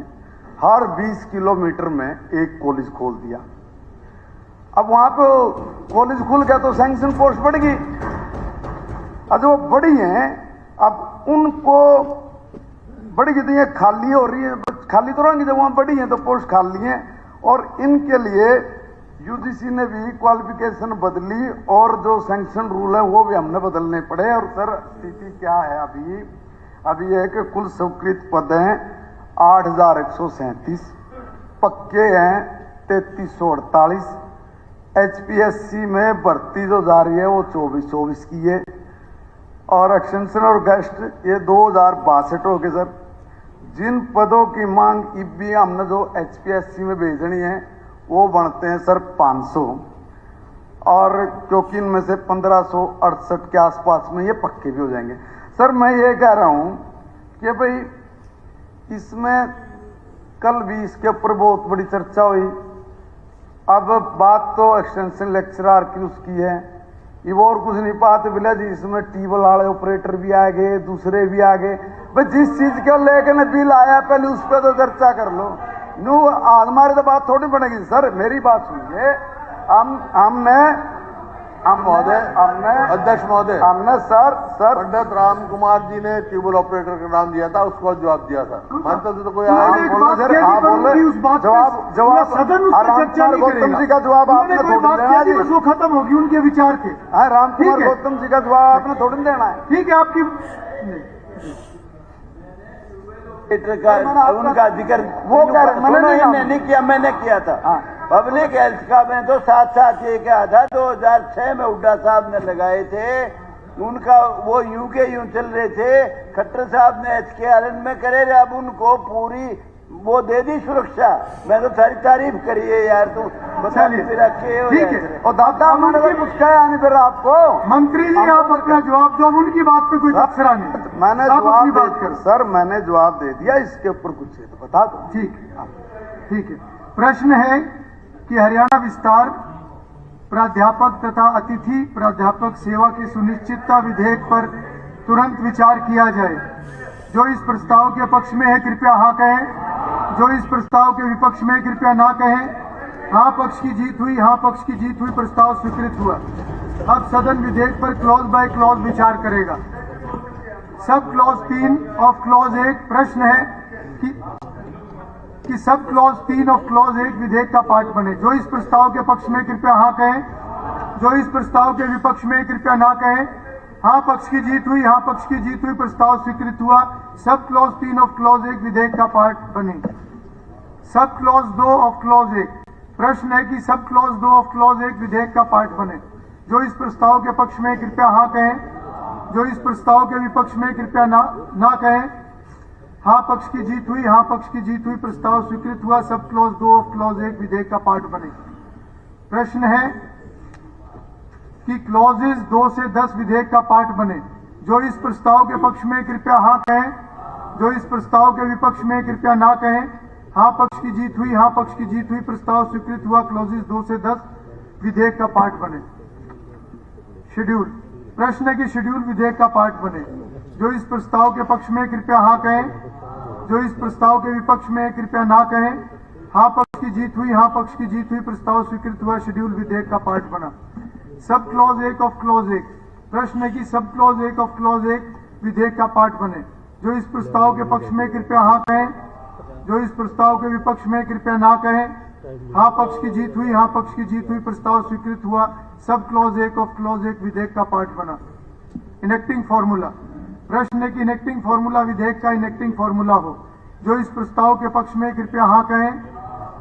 हर 20 किलोमीटर में एक कॉलेज खोल दिया। अब वहां पे कॉलेज खुल गया तो सैंक्शन पोस्ट बढ़ गई। अब जो बड़ी हैं, अब उनको बड़ी कितनी खाली हो रही है, खाली तो रहेंगी जब वहां बड़ी हैं तो पोस्ट खाली हैं। और इनके लिए यूजीसी ने भी क्वालिफिकेशन बदली और जो सैंक्शन रूल है वो भी हमने बदलने पड़े। और सर स्थिति क्या है अभी ये कि कुल स्वीकृत पद हैं 8137, पक्के हैं 3348। HPSC में भर्ती जो जा रही है वो 2424 की है। और एक्सटेंशन और गेस्ट ये 2062 हो गए सर। जिन पदों की मांग भी हमने जो HPSC में भेजनी है वो बनते हैं सर 500, और क्योंकि इनमें से 1568 के आसपास में ये पक्के भी हो जाएंगे। सर मैं ये कह रहा हूं कि भाई इसमें कल भी इसके ऊपर बहुत बड़ी चर्चा हुई। अब बात तो एक्सटेंशन लेक्चरर की उसकी है, ये और कुछ नहीं पाते बिला जी। इसमें टीबल वाले ऑपरेटर भी आ गए, दूसरे भी आ गए। भाई जिस चीज के लेकर बिल आया पहले उस पर तो चर्चा कर लो। हमारी तो बात थोड़ी बनेगी सर, मेरी बात सुनिए। अध्यक्ष महोदय, हमने सर पंडित राम कुमार जी ने ट्यूबल ऑपरेटर का नाम दिया था, उसको जवाब दिया था। मानते तो कोई आया नहीं बोलना सर। आप जवाब गौतम जी का जवाब आपने थोड़ी देना जी, वो खत्म होगी उनके विचार के। हाँ, रामकुमार गौतम जी का जवाब आपने थोड़ी देना है। ठीक है, आपकी उनका जिक्र वो मैंने नहीं किया, मैंने किया था। पब्लिक हेल्थ का मैं तो साथ ये कहा था 2006 में हुड्डा साहब ने लगाए थे। उनका वो यूं के यूं चल रहे थे। खट्टर साहब ने HKRN में करे, अब उनको पूरी वो दे दी सुरक्षा। मैं तो सारी तारीफ करी है यार, तू बता फिर रखे हो। ठीक है, और दादा मैंने पूछा फिर आपको मंत्री जी आप अपना जवाब दो। उनकी बात पे कोई तबसरा नहीं। मैंने जवाब बात कर सर, मैंने जवाब दे दिया। इसके ऊपर कुछ है तो बता दो। ठीक है। प्रश्न है कि हरियाणा विस्तार प्राध्यापक तथा अतिथि प्राध्यापक सेवा की सुनिश्चितता विधेयक पर तुरंत विचार किया जाए। जो इस प्रस्ताव के पक्ष में है कृपया हाँ कहें। जो इस प्रस्ताव के विपक्ष में कृपया ना कहें। हाँ पक्ष की जीत हुई, हाँ पक्ष की जीत हुई, प्रस्ताव स्वीकृत हुआ। अब सदन विधेयक पर क्लॉज बाय क्लॉज विचार करेगा। सब क्लॉज 3 ऑफ क्लॉज 1 प्रश्न है कि सब क्लॉज 3 ऑफ क्लॉज 1 विधेयक का पार्ट बने। जो इस प्रस्ताव के पक्ष में कृपया हाँ कहें। जो इस प्रस्ताव के विपक्ष में कृपया ना कहें। हाँ पक्ष की जीत हुई, हाँ पक्ष की जीत हुई, प्रस्ताव स्वीकृत हुआ। सब क्लॉज 3 ऑफ क्लॉज 1 विधेयक का पार्ट बने। सब क्लॉज 2 ऑफ क्लॉज 1 प्रश्न है कि सब क्लॉज 2 ऑफ क्लॉज 1 विधेयक का पार्ट बने। जो इस प्रस्ताव के पक्ष में कृपया हाँ कहें। जो इस प्रस्ताव के विपक्ष में कृपया ना कहें। हाँ पक्ष की जीत हुई, हाँ पक्ष की जीत हुई, प्रस्ताव स्वीकृत हुआ। सब क्लॉज 2 ऑफ क्लॉज 1 विधेयक का पार्ट बने। प्रश्न है कि क्लॉजेज 2 से 10 विधेयक का पार्ट बने। जो इस प्रस्ताव के पक्ष में कृपया हाँ कहें। जो इस प्रस्ताव के विपक्ष में कृपया ना कहें। हाँ पक्ष की जीत हुई, हाँ पक्ष की जीत हुई, प्रस्ताव स्वीकृत हुआ। क्लॉजेज 2 से 10 विधेयक का पार्ट बने। शेड्यूल प्रश्न है कि शेड्यूल विधेयक का पार्ट बने। जो इस प्रस्ताव के पक्ष में कृपया हाँ कहें। जो इस प्रस्ताव के विपक्ष में कृपया ना कहें। हाँ पक्ष की जीत हुई, हाँ पक्ष की जीत हुई, प्रस्ताव स्वीकृत हुआ। शेड्यूल विधेयक का पार्ट बना। सब क्लॉज 1 ऑफ क्लॉज 1 प्रश्न है कि सब क्लॉज 1 ऑफ क्लॉज 1 विधेयक का पार्ट बने। जो इस प्रस्ताव के पक्ष में कृपया हाँ कहें, जो इस प्रस्ताव के विपक्ष में कृपया ना कहें। हाँ पक्ष की जीत हुई, हाँ पक्ष की जीत हुई, प्रस्ताव स्वीकृत हुआ। सब क्लॉज 1 ऑफ क्लॉज 1 विधेयक का पार्ट बना। इनेक्टिंग फॉर्मूला, प्रश्न है कि इनेक्टिंग फॉर्मूला विधेयक का इनेक्टिंग फॉर्मूला हो। जो इस प्रस्ताव के पक्ष में कृपया हाँ कहें,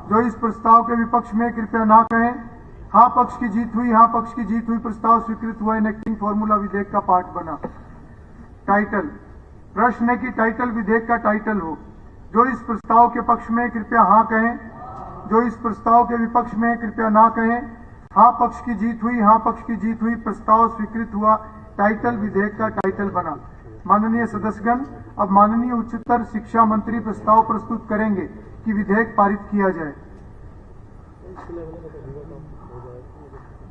जो इस प्रस्ताव के विपक्ष में कृपया ना कहें। हाँ पक्ष की जीत हुई, हाँ पक्ष की जीत हुई, प्रस्ताव स्वीकृत हुआ। इनेक्टिंग फॉर्मूला विधेयक का पार्ट बना। टाइटल, प्रश्न है कि टाइटल विधेयक का टाइटल हो। जो इस प्रस्ताव के पक्ष में कृपया हाँ कहें, जो इस प्रस्ताव के विपक्ष में कृपया ना कहें। हाँ पक्ष की जीत हुई, हाँ पक्ष की जीत हुई, प्रस्ताव स्वीकृत हुआ। टाइटल विधेयक का टाइटल बना। माननीय सदस्यगण, अब माननीय उच्चतर शिक्षा मंत्री प्रस्ताव प्रस्तुत करेंगे कि विधेयक पारित किया जाए।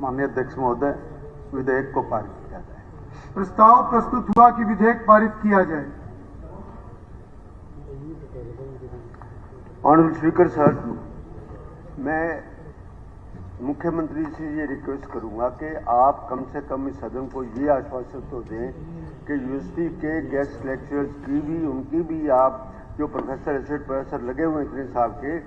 माननीय अध्यक्ष महोदय, विधेयक को पारित किया जाए। प्रस्ताव प्रस्तुत हुआ कि विधेयक पारित किया जाए। ऑनरेबल स्पीकर सर, मैं मुख्यमंत्री से ये रिक्वेस्ट करूंगा कि आप कम से कम इस सदन को ये आश्वासन तो दें कि यूनिवर्सिटी के गेस्ट लेक्चरर्स की भी, उनकी भी आप जो प्रोफेसर एसोसिएट प्रोफेसर लगे हुए हैं इतने साल के,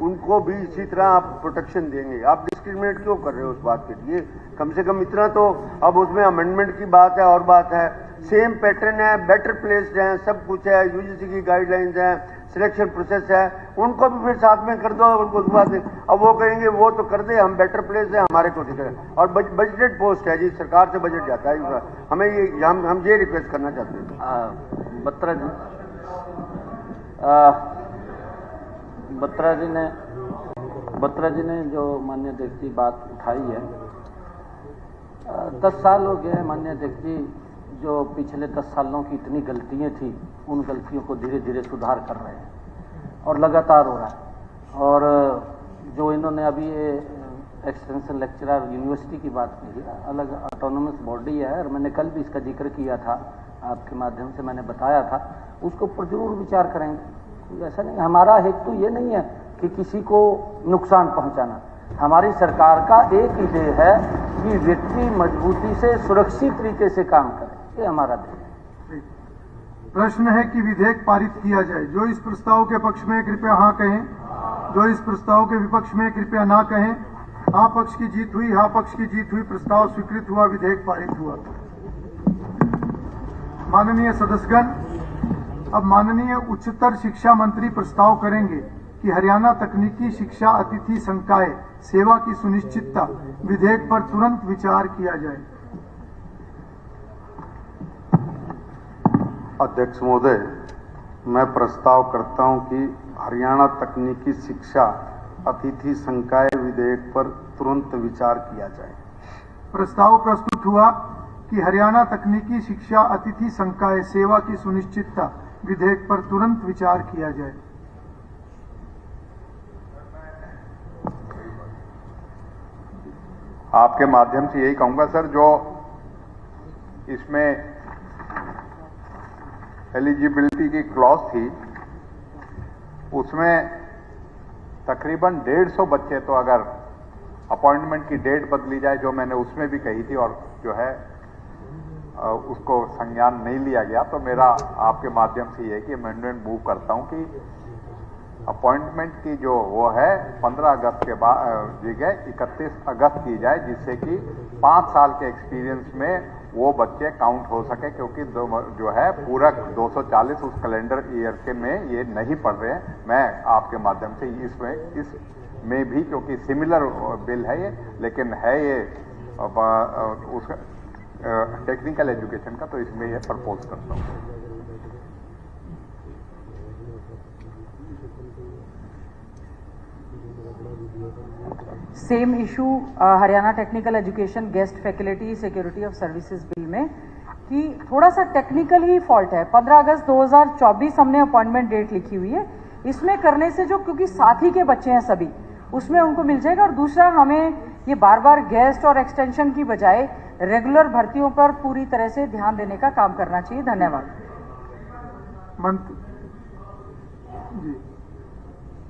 उनको भी इसी तरह आप प्रोटेक्शन देंगे। आप डिस्क्रिमिनेट क्यों कर रहे हो उस बात के लिए? कम से कम इतना तो, अब उसमें अमेंडमेंट की बात है और बात है, सेम पैटर्न है, बेटर प्लेस्ड है, सब कुछ है, यूजीसी की गाइडलाइंस है, सिलेक्शन प्रोसेस है, उनको भी फिर साथ में कर दो। उनको उस बात अब वो कहेंगे वो तो कर दे, हम बेटर प्लेस है, हमारे को दिख रहा है। और बजटेड पोस्ट है जी, सरकार से बजट जाता है। हमें ये हम ये रिक्वेस्ट करना चाहते हैं। बत्रा जी ने जो माननीय अध्यक्ष जी बात उठाई है, 10 साल हो गए माननीय अध्यक्ष जी, जो पिछले 10 सालों की इतनी गलतियां थी, उन गलतियों को धीरे धीरे सुधार कर रहे हैं और लगातार हो रहा है। और जो इन्होंने अभी ये एक्सटेंशन लेक्चरर यूनिवर्सिटी की बात की, अलग ऑटोनोमस बॉडी है, और मैंने कल भी इसका जिक्र किया था, आपके माध्यम से मैंने बताया था, उसको ऊपर जरूर विचार करेंगे। ऐसा नहीं, हमारा हेतु ये नहीं है कि किसी को नुकसान पहुंचाना। हमारी सरकार का एक ही ध्येय है कि व्यक्ति मजबूती से सुरक्षित तरीके से काम करे, ये हमारा ध्येय है। प्रश्न है कि विधेयक पारित किया जाए। जो इस प्रस्ताव के पक्ष में कृपया हाँ कहें, जो इस प्रस्ताव के विपक्ष में कृपया ना कहें। हाँ पक्ष की जीत हुई, हाँ पक्ष की जीत हुई, प्रस्ताव स्वीकृत हुआ। विधेयक पारित हुआ। माननीय सदस्यगण, अब माननीय उच्चतर शिक्षा मंत्री प्रस्ताव करेंगे कि हरियाणा तकनीकी शिक्षा अतिथि संकाय सेवा की सुनिश्चितता विधेयक पर तुरंत विचार किया जाए। अध्यक्ष महोदय, मैं प्रस्ताव करता हूं कि हरियाणा तकनीकी शिक्षा अतिथि संकाय विधेयक पर तुरंत विचार किया जाए। प्रस्ताव प्रस्तुत हुआ कि हरियाणा तकनीकी शिक्षा अतिथि संकाय सेवा की सुनिश्चितता विधेयक पर तुरंत विचार किया जाए। आपके माध्यम से यही कहूंगा सर, जो इसमें एलिजिबिलिटी की क्लॉज थी, उसमें तकरीबन 150 बच्चे, तो अगर अपॉइंटमेंट की डेट बदली जाए, जो मैंने उसमें भी कही थी और जो है उसको संज्ञान नहीं लिया गया, तो मेरा आपके माध्यम से ये है कि अमेंडमेंट मूव करता हूं कि अपॉइंटमेंट की जो वो है 15 अगस्त के बाद जगह 31 अगस्त की जाए, जिससे कि 5 साल के एक्सपीरियंस में वो बच्चे काउंट हो सके, क्योंकि जो है पूरा 240 उस कैलेंडर ईयर के में ये नहीं पढ़ रहे हैं। मैं आपके माध्यम से इसमें भी, क्योंकि सिमिलर बिल है ये, लेकिन है ये उस टेक्निकल एजुकेशन का, तो इसमें ये प्रपोज करता हूँ। Same issue Haryana technical education guest faculty security of services bill में कि थोड़ा सा टेक्निकल ही फॉल्ट है। 15 अगस्त 2024 हमने अपॉइंटमेंट डेट लिखी हुई है, इसमें करने से जो, क्योंकि साथी के बच्चे हैं सभी, उसमें उनको मिल जाएगा। और दूसरा, हमें ये बार बार गेस्ट और एक्सटेंशन की बजाय रेगुलर भर्तियों पर पूरी तरह से ध्यान देने का काम करना चाहिए। धन्यवाद।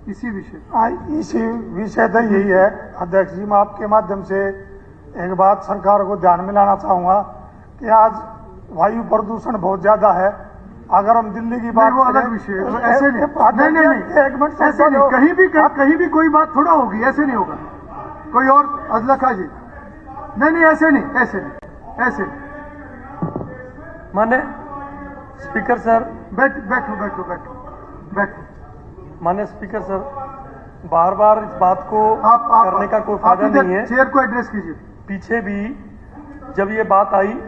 इसी विषय तो यही है अध्यक्ष जी, मैं आपके माध्यम से एक बात सरकार को ध्यान में लाना चाहूँगा कि आज वायु प्रदूषण बहुत ज़्यादा है, अगर हम दिल्ली की बात, वो अलग विषय है। ऐसे नहीं, नहीं, एक मिनट, ऐसे नहीं, कहीं भी कोई बात थोड़ा होगी, ऐसे नहीं होगा। कोई और अदलखा जी, नहीं, ऐसे नहीं, ऐसे माने स्पीकर सर, बैठो। माने स्पीकर सर, बार बार इस बात को करने का कोई फायदा नहीं है। चेयर को एड्रेस कीजिए। पीछे भी जब ये बात आई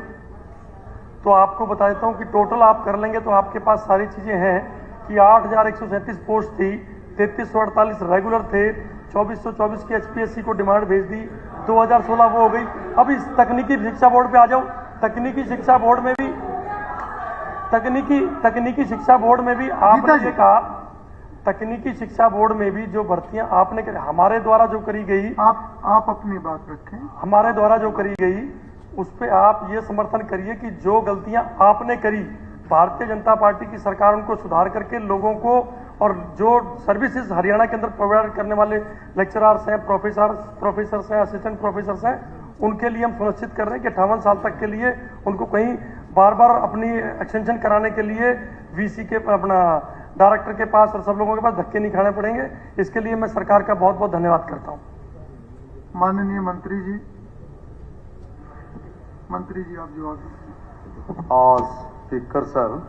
तो आपको बता देता हूं कि टोटल आप कर लेंगे तो आपके पास सारी चीजें हैं कि 8,137 पोस्ट थी, 3348 रेगुलर थे, 2424 की एचपीएससी को डिमांड भेज दी, 2016 वो हो गई। अब इस तकनीकी शिक्षा बोर्ड पे आ जाओ। तकनीकी शिक्षा बोर्ड में भी आपने ये कहा, तकनीकी शिक्षा बोर्ड में भी जो भर्तियां आपने हमारे द्वारा जो करी गई, आप अपनी बात रखें, हमारे द्वारा जो करी गई उस पे आप ये समर्थन करिए कि जो गलतियां आपने करी, भारतीय जनता पार्टी की सरकार उनको सुधार करके लोगों को, और जो सर्विसेज हरियाणा के अंदर प्रोवाइड करने वाले लेक्चरर्स हैं, प्रोफेसर्स हैं, असिस्टेंट प्रोफेसर्स हैं, उनके लिए हम सुनिश्चित कर रहे हैं कि 58 साल तक के लिए उनको कहीं बार बार अपनी एक्सटेंशन कराने के लिए वीसी के अपना डायरेक्टर के पास और सब लोगों के पास धक्के नहीं खाने पड़ेंगे। इसके लिए मैं सरकार का बहुत बहुत धन्यवाद करता हूं। माननीय मंत्री जी आप जवाब। और स्पीकर सर,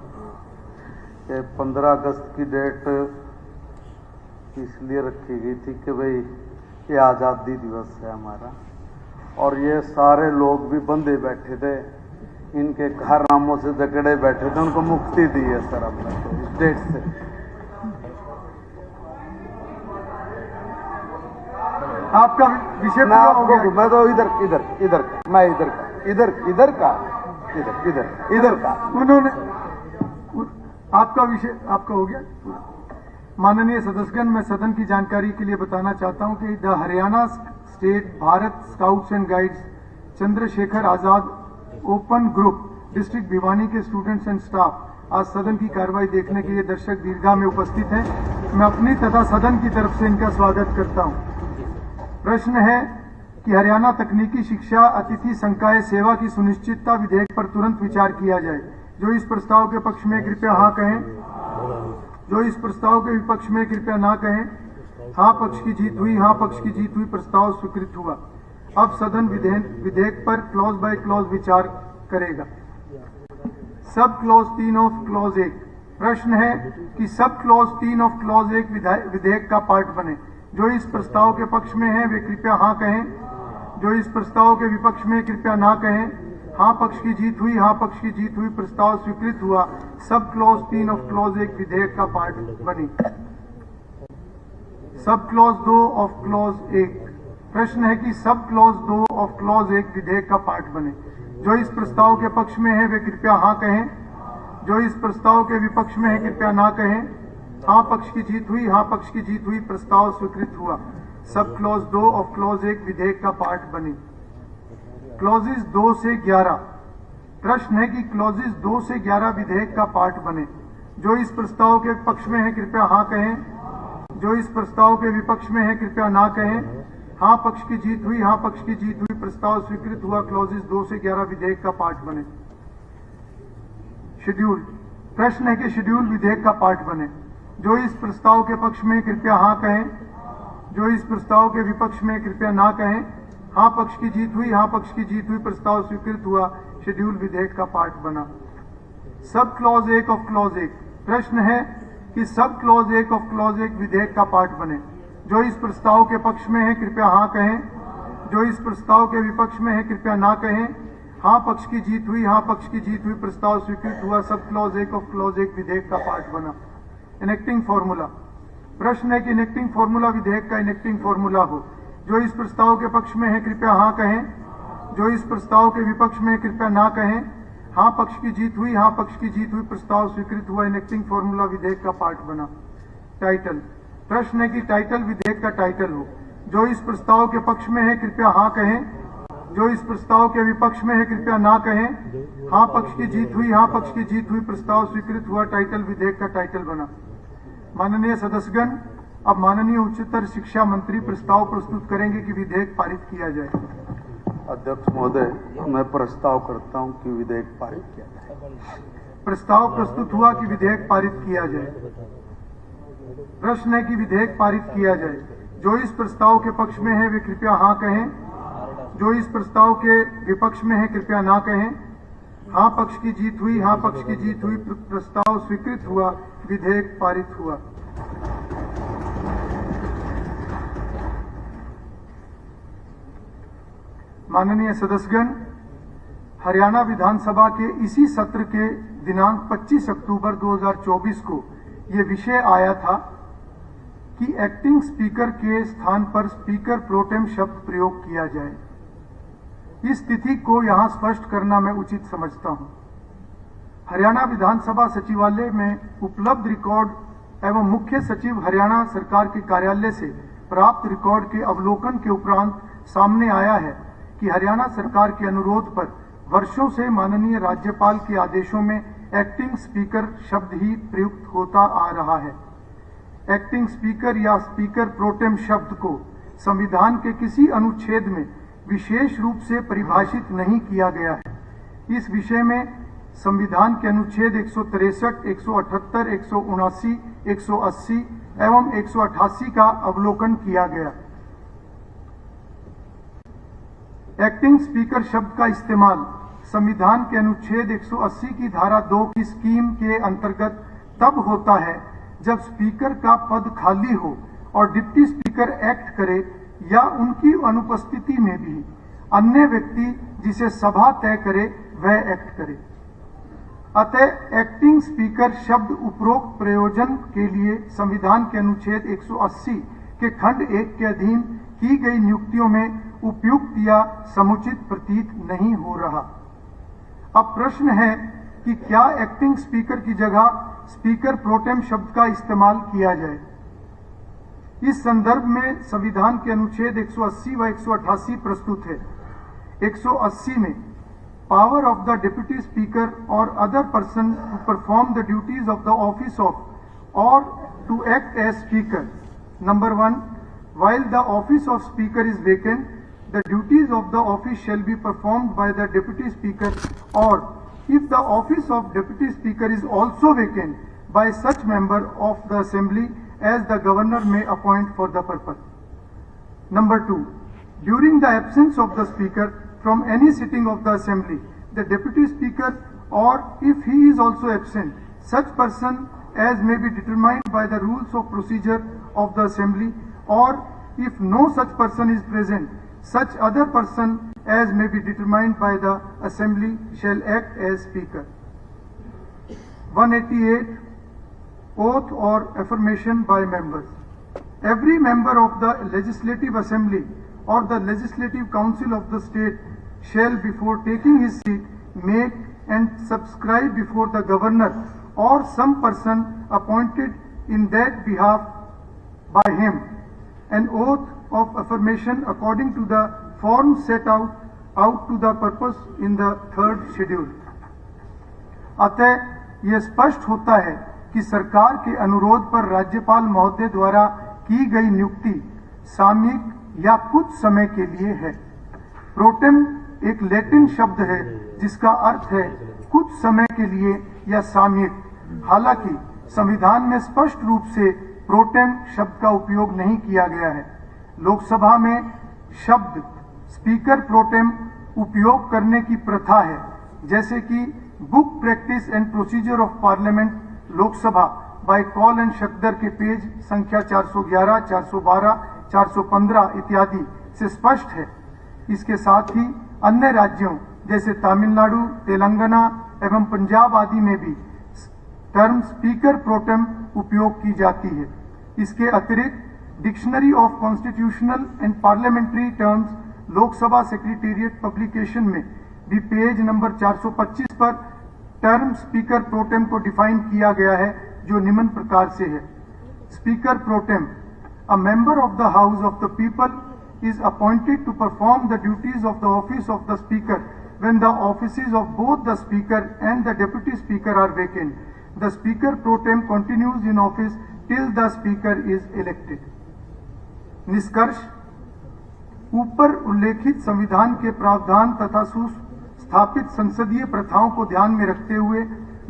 ये 15 अगस्त की डेट इसलिए रखी गई थी कि भाई ये आज़ादी दिवस है हमारा, और ये सारे लोग भी बंधे बैठे थे, इनके घर नामों से जकड़े बैठे थे, उनको मुक्ति दी है सर हमने तो इस डेट से। आपका विषय मैं आपको, मैं तो इधर का उन्होंने आपका विषय आपका हो गया। माननीय सदस्यगण, मैं सदन की जानकारी के लिए बताना चाहता हूं कि the Haryana state Bharat scouts and guides Chandrashekhar Azad open group district Bhiwani के स्टूडेंट्स एंड स्टाफ आज सदन की कार्रवाई देखने के लिए दर्शक दीर्घा में उपस्थित हैं। मैं अपनी तथा सदन की तरफ से इनका स्वागत करता हूं। प्रश्न है कि हरियाणा तकनीकी शिक्षा अतिथि संकाय सेवा की सुनिश्चितता विधेयक पर तुरंत विचार किया जाए। जो इस प्रस्ताव के पक्ष में कृपया हाँ कहें, जो इस प्रस्ताव के विपक्ष में कृपया ना कहें। हाँ पक्ष की जीत हुई, हाँ पक्ष की जीत हुई, प्रस्ताव स्वीकृत हुआ। अब सदन विधेयक पर क्लॉज बाय क्लॉज विचार करेगा। Sub clause 3 of clause 1। प्रश्न है कि सब क्लॉज 3 ऑफ क्लॉज 1 विधेयक का पार्ट बने। जो इस प्रस्ताव के पक्ष में है वे कृपया हाँ कहें, जो इस प्रस्ताव के विपक्ष में कृपया ना कहें। हाँ पक्ष की जीत हुई, हाँ पक्ष की जीत हुई, प्रस्ताव स्वीकृत हुआ। सब क्लॉज 3 ऑफ क्लॉज 1 विधेयक का पार्ट बनी। Sub clause 2 of clause 1। प्रश्न है कि सब क्लॉज 2 ऑफ क्लॉज 1 विधेयक का पार्ट बने। जो इस प्रस्ताव के पक्ष में है वे कृपया हाँ कहें, जो इस प्रस्ताव के विपक्ष में है कृपया ना कहें। हाँ पक्ष की जीत हुई, हाँ पक्ष की जीत हुई, प्रस्ताव स्वीकृत हुआ। सब क्लॉज 2 ऑफ क्लॉज 1 विधेयक का पार्ट बनी। क्लॉजेस 2 से 11। प्रश्न है कि क्लॉजेस 2 से 11 विधेयक का पार्ट बने। जो इस प्रस्ताव के पक्ष में है कृपया हाँ कहें, जो इस प्रस्ताव के विपक्ष में है कृपया ना कहें। हाँ पक्ष की जीत हुई, हाँ पक्ष की जीत हुई, प्रस्ताव स्वीकृत हुआ। क्लॉजेस 2 से 11 विधेयक का पार्ट बने। शेड्यूल। प्रश्न है कि शेड्यूल विधेयक का पार्ट बने। जो इस प्रस्ताव के पक्ष में कृपया हाँ कहें, जो इस प्रस्ताव के विपक्ष में कृपया ना कहें। हाँ पक्ष की जीत हुई, हाँ पक्ष की जीत हुई, प्रस्ताव स्वीकृत हुआ। शेड्यूल विधेयक का पार्ट बना। Sub clause 1 of clause 1। प्रश्न है कि सब क्लॉज 1 ऑफ क्लॉज 1 विधेयक का पार्ट बने। जो इस प्रस्ताव के पक्ष में है कृपया हाँ कहें, जो इस प्रस्ताव के विपक्ष में है कृपया ना कहें। हाँ पक्ष की जीत हुई, हाँ पक्ष की जीत हुई, प्रस्ताव स्वीकृत हुआ। सब क्लॉज 1 ऑफ क्लॉज 1 विधेयक का पार्ट बना। Enacting formula. प्रश्न है कि इनेक्टिंग फॉर्मूला विधेयक का इनेक्टिंग फॉर्मूला हो। जो इस प्रस्ताव के पक्ष में है कृपया हाँ कहें, जो इस प्रस्ताव के विपक्ष में कृपया ना कहें। हाँ पक्ष की जीत हुई, हाँ पक्ष की जीत हुई, प्रस्ताव स्वीकृत हुआ। इनेक्टिंग फॉर्मूला विधेयक का पार्ट बना। टाइटल। प्रश्न है कि टाइटल विधेयक का टाइटल हो। जो इस प्रस्ताव के पक्ष में है कृपया हाँ कहें, जो इस प्रस्ताव के विपक्ष में है कृपया ना कहें। हाँ पक्ष की जीत हुई, हाँ पक्ष की जीत हुई, प्रस्ताव स्वीकृत हुआ। टाइटल विधेयक का टाइटल बना। माननीय सदस्यगण, अब माननीय उच्चतर शिक्षा मंत्री प्रस्ताव प्रस्तुत करेंगे कि विधेयक पारित किया जाए। अध्यक्ष महोदय, मैं प्रस्ताव करता हूं कि विधेयक पारित किया जाए। प्रस्ताव प्रस्तुत हुआ कि विधेयक पारित किया जाए। प्रश्न है कि विधेयक पारित किया जाए। जो इस प्रस्ताव के पक्ष में है वे कृपया हाँ कहें, जो इस प्रस्ताव के विपक्ष में है कृपया ना कहें। हाँ पक्ष की जीत हुई, हाँ पक्ष की जीत हुई, प्रस्ताव स्वीकृत हुआ, विधेयक पारित हुआ। माननीय सदस्यगण, हरियाणा विधानसभा के इसी सत्र के दिनांक 25 अक्टूबर 2024 को ये विषय आया था कि एक्टिंग स्पीकर के स्थान पर स्पीकर प्रोटेम शब्द प्रयोग किया जाए। इस तिथि को यहां स्पष्ट करना मैं उचित समझता हूं। हरियाणा विधानसभा सचिवालय में उपलब्ध रिकॉर्ड एवं मुख्य सचिव हरियाणा सरकार के कार्यालय से प्राप्त रिकॉर्ड के अवलोकन के उपरांत सामने आया है कि हरियाणा सरकार के अनुरोध पर वर्षों से माननीय राज्यपाल के आदेशों में एक्टिंग स्पीकर शब्द ही प्रयुक्त होता आ रहा है। एक्टिंग स्पीकर या स्पीकर प्रोटेम शब्द को संविधान के किसी अनुच्छेद में विशेष रूप से परिभाषित नहीं किया गया है। इस विषय में संविधान के अनुच्छेद 163, 178, 179, 180 एवं 188 का अवलोकन किया गया। एक्टिंग स्पीकर शब्द का इस्तेमाल संविधान के अनुच्छेद 180 की धारा 2 की स्कीम के अंतर्गत तब होता है जब स्पीकर का पद खाली हो और डिप्टी स्पीकर एक्ट करे या उनकी अनुपस्थिति में भी अन्य व्यक्ति जिसे सभा तय करे वह एक्ट करे। अतः एक्टिंग स्पीकर शब्द उपरोक्त प्रयोजन के लिए संविधान के अनुच्छेद 180 के खंड 1 के अधीन की गई नियुक्तियों में उपयुक्त या समुचित प्रतीत नहीं हो रहा। अब प्रश्न है कि क्या एक्टिंग स्पीकर की जगह स्पीकर प्रोटेम शब्द का इस्तेमाल किया जाए। इस संदर्भ में संविधान के अनुच्छेद 180 व 188 प्रस्तुत है। 180 में power of the deputy speaker और other person to perform the duties of the office of और to act as speaker. Number 1, while the office of speaker is vacant, the duties of the office shall be performed by the deputy speaker, or if the office of deputy speaker is also vacant, by such member of the assembly as the governor may appoint for the purpose. Number 2, during the absence of the speaker from any sitting of the assembly, the deputy speaker, or if he is also absent, such person as may be determined by the rules of procedure of the assembly, or if no such person is present, such other person as may be determined by the assembly shall act as speaker. 188, oath or affirmation by members. Every member of the legislative assembly or the legislative council of the state shall, before taking his seat, make and subscribe before the governor or some person appointed in that behalf by him an oath of affirmation according to the form set out to the purpose in the 3rd schedule. अतः यह स्पष्ट होता है कि सरकार के अनुरोध पर राज्यपाल महोदय द्वारा की गई नियुक्ति सामयिक या कुछ समय के लिए है। प्रोटेम एक लैटिन शब्द है जिसका अर्थ है कुछ समय के लिए या सामयिक। हालांकि संविधान में स्पष्ट रूप से प्रोटेम शब्द का उपयोग नहीं किया गया है। लोकसभा में शब्द स्पीकर प्रोटेम उपयोग करने की प्रथा है, जैसे कि book practice and procedure of parliament Lok Sabha by Kaul and Shakdher के पेज संख्या 411, 412, 415 इत्यादि से स्पष्ट है। इसके साथ ही अन्य राज्यों जैसे तमिलनाडु, तेलंगाना एवं पंजाब आदि में भी टर्म स्पीकर प्रोटेम उपयोग की जाती है। इसके अतिरिक्त dictionary of constitutional and parliamentary terms Lok Sabha secretariat publication में भी पेज नंबर 425 पर टर्म स्पीकर प्रोटेम को डिफाइन किया गया है, जो निम्न प्रकार से है। Speaker pro tem, a member of the house of the people is appointed to perform the duties of the office of the speaker when the offices of both the speaker and the deputy speaker are vacant. The speaker pro tem continues in office till the speaker is elected. निष्कर्ष, ऊपर उल्लेखित संविधान के प्रावधान तथा सुस्थापित संसदीय प्रथाओं को ध्यान में रखते हुए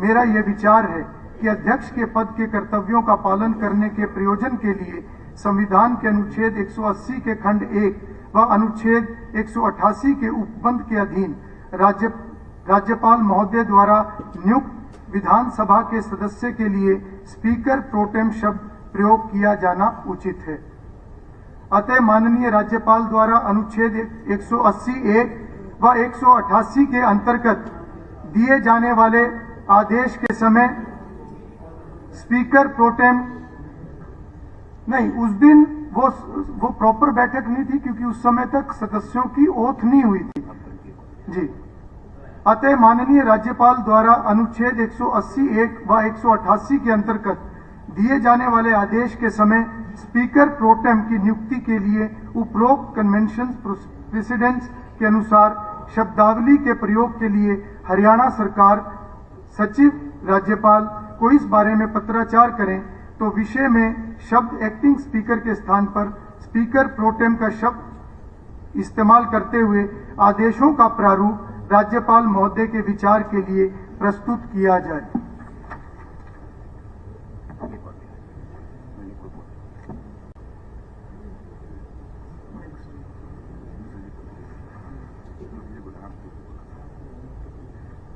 मेरा यह विचार है कि अध्यक्ष के पद के कर्तव्यों का पालन करने के प्रयोजन के लिए संविधान के अनुच्छेद 180 के खंड 1 व अनुच्छेद 188 के उपबंध के अधीन राज्यपाल महोदय द्वारा नियुक्त विधानसभा के सदस्य के लिए स्पीकर प्रोटेम शब्द प्रयोग किया जाना उचित है। अतः माननीय राज्यपाल द्वारा अनुच्छेद 180(1) व 188 के अंतर्गत दिए जाने वाले आदेश के समय स्पीकर प्रोटेम नहीं, उस दिन वो प्रॉपर बैठक नहीं थी क्योंकि उस समय तक सदस्यों की ओथ नहीं हुई थी जी। अतः माननीय राज्यपाल द्वारा अनुच्छेद 180(1) व 188 के अंतर्गत दिए जाने वाले आदेश के समय स्पीकर प्रोटेम की नियुक्ति के लिए उपरोक्त कन्वेंशन प्रेसिडेंट्स के अनुसार शब्दावली के प्रयोग के लिए हरियाणा सरकार सचिव राज्यपाल को इस बारे में पत्राचार करें तो विषय में शब्द एक्टिंग स्पीकर के स्थान पर स्पीकर प्रोटेम का शब्द इस्तेमाल करते हुए आदेशों का प्रारूप राज्यपाल महोदय के विचार के लिए प्रस्तुत किया जाए।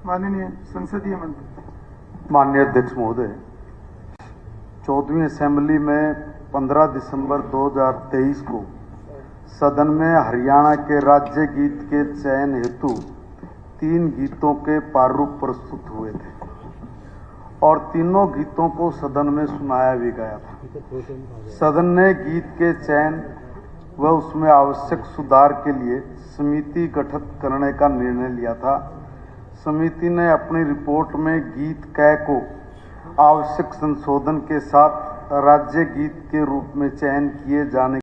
माननीय संसदीय मंत्री। माननीय अध्यक्ष महोदय, 14वीं असेंबली में 15 दिसंबर 2023 को सदन में हरियाणा के राज्य गीत के चयन हेतु 3 गीतों के प्रारूप प्रस्तुत हुए थे और तीनों गीतों को सदन में सुनाया भी गया था। सदन ने गीत के चयन व उसमें आवश्यक सुधार के लिए समिति गठित करने का निर्णय लिया था। समिति ने अपनी रिपोर्ट में गीत कै को आवश्यक संशोधन के साथ राज्य गीत के रूप में चयन किए जाने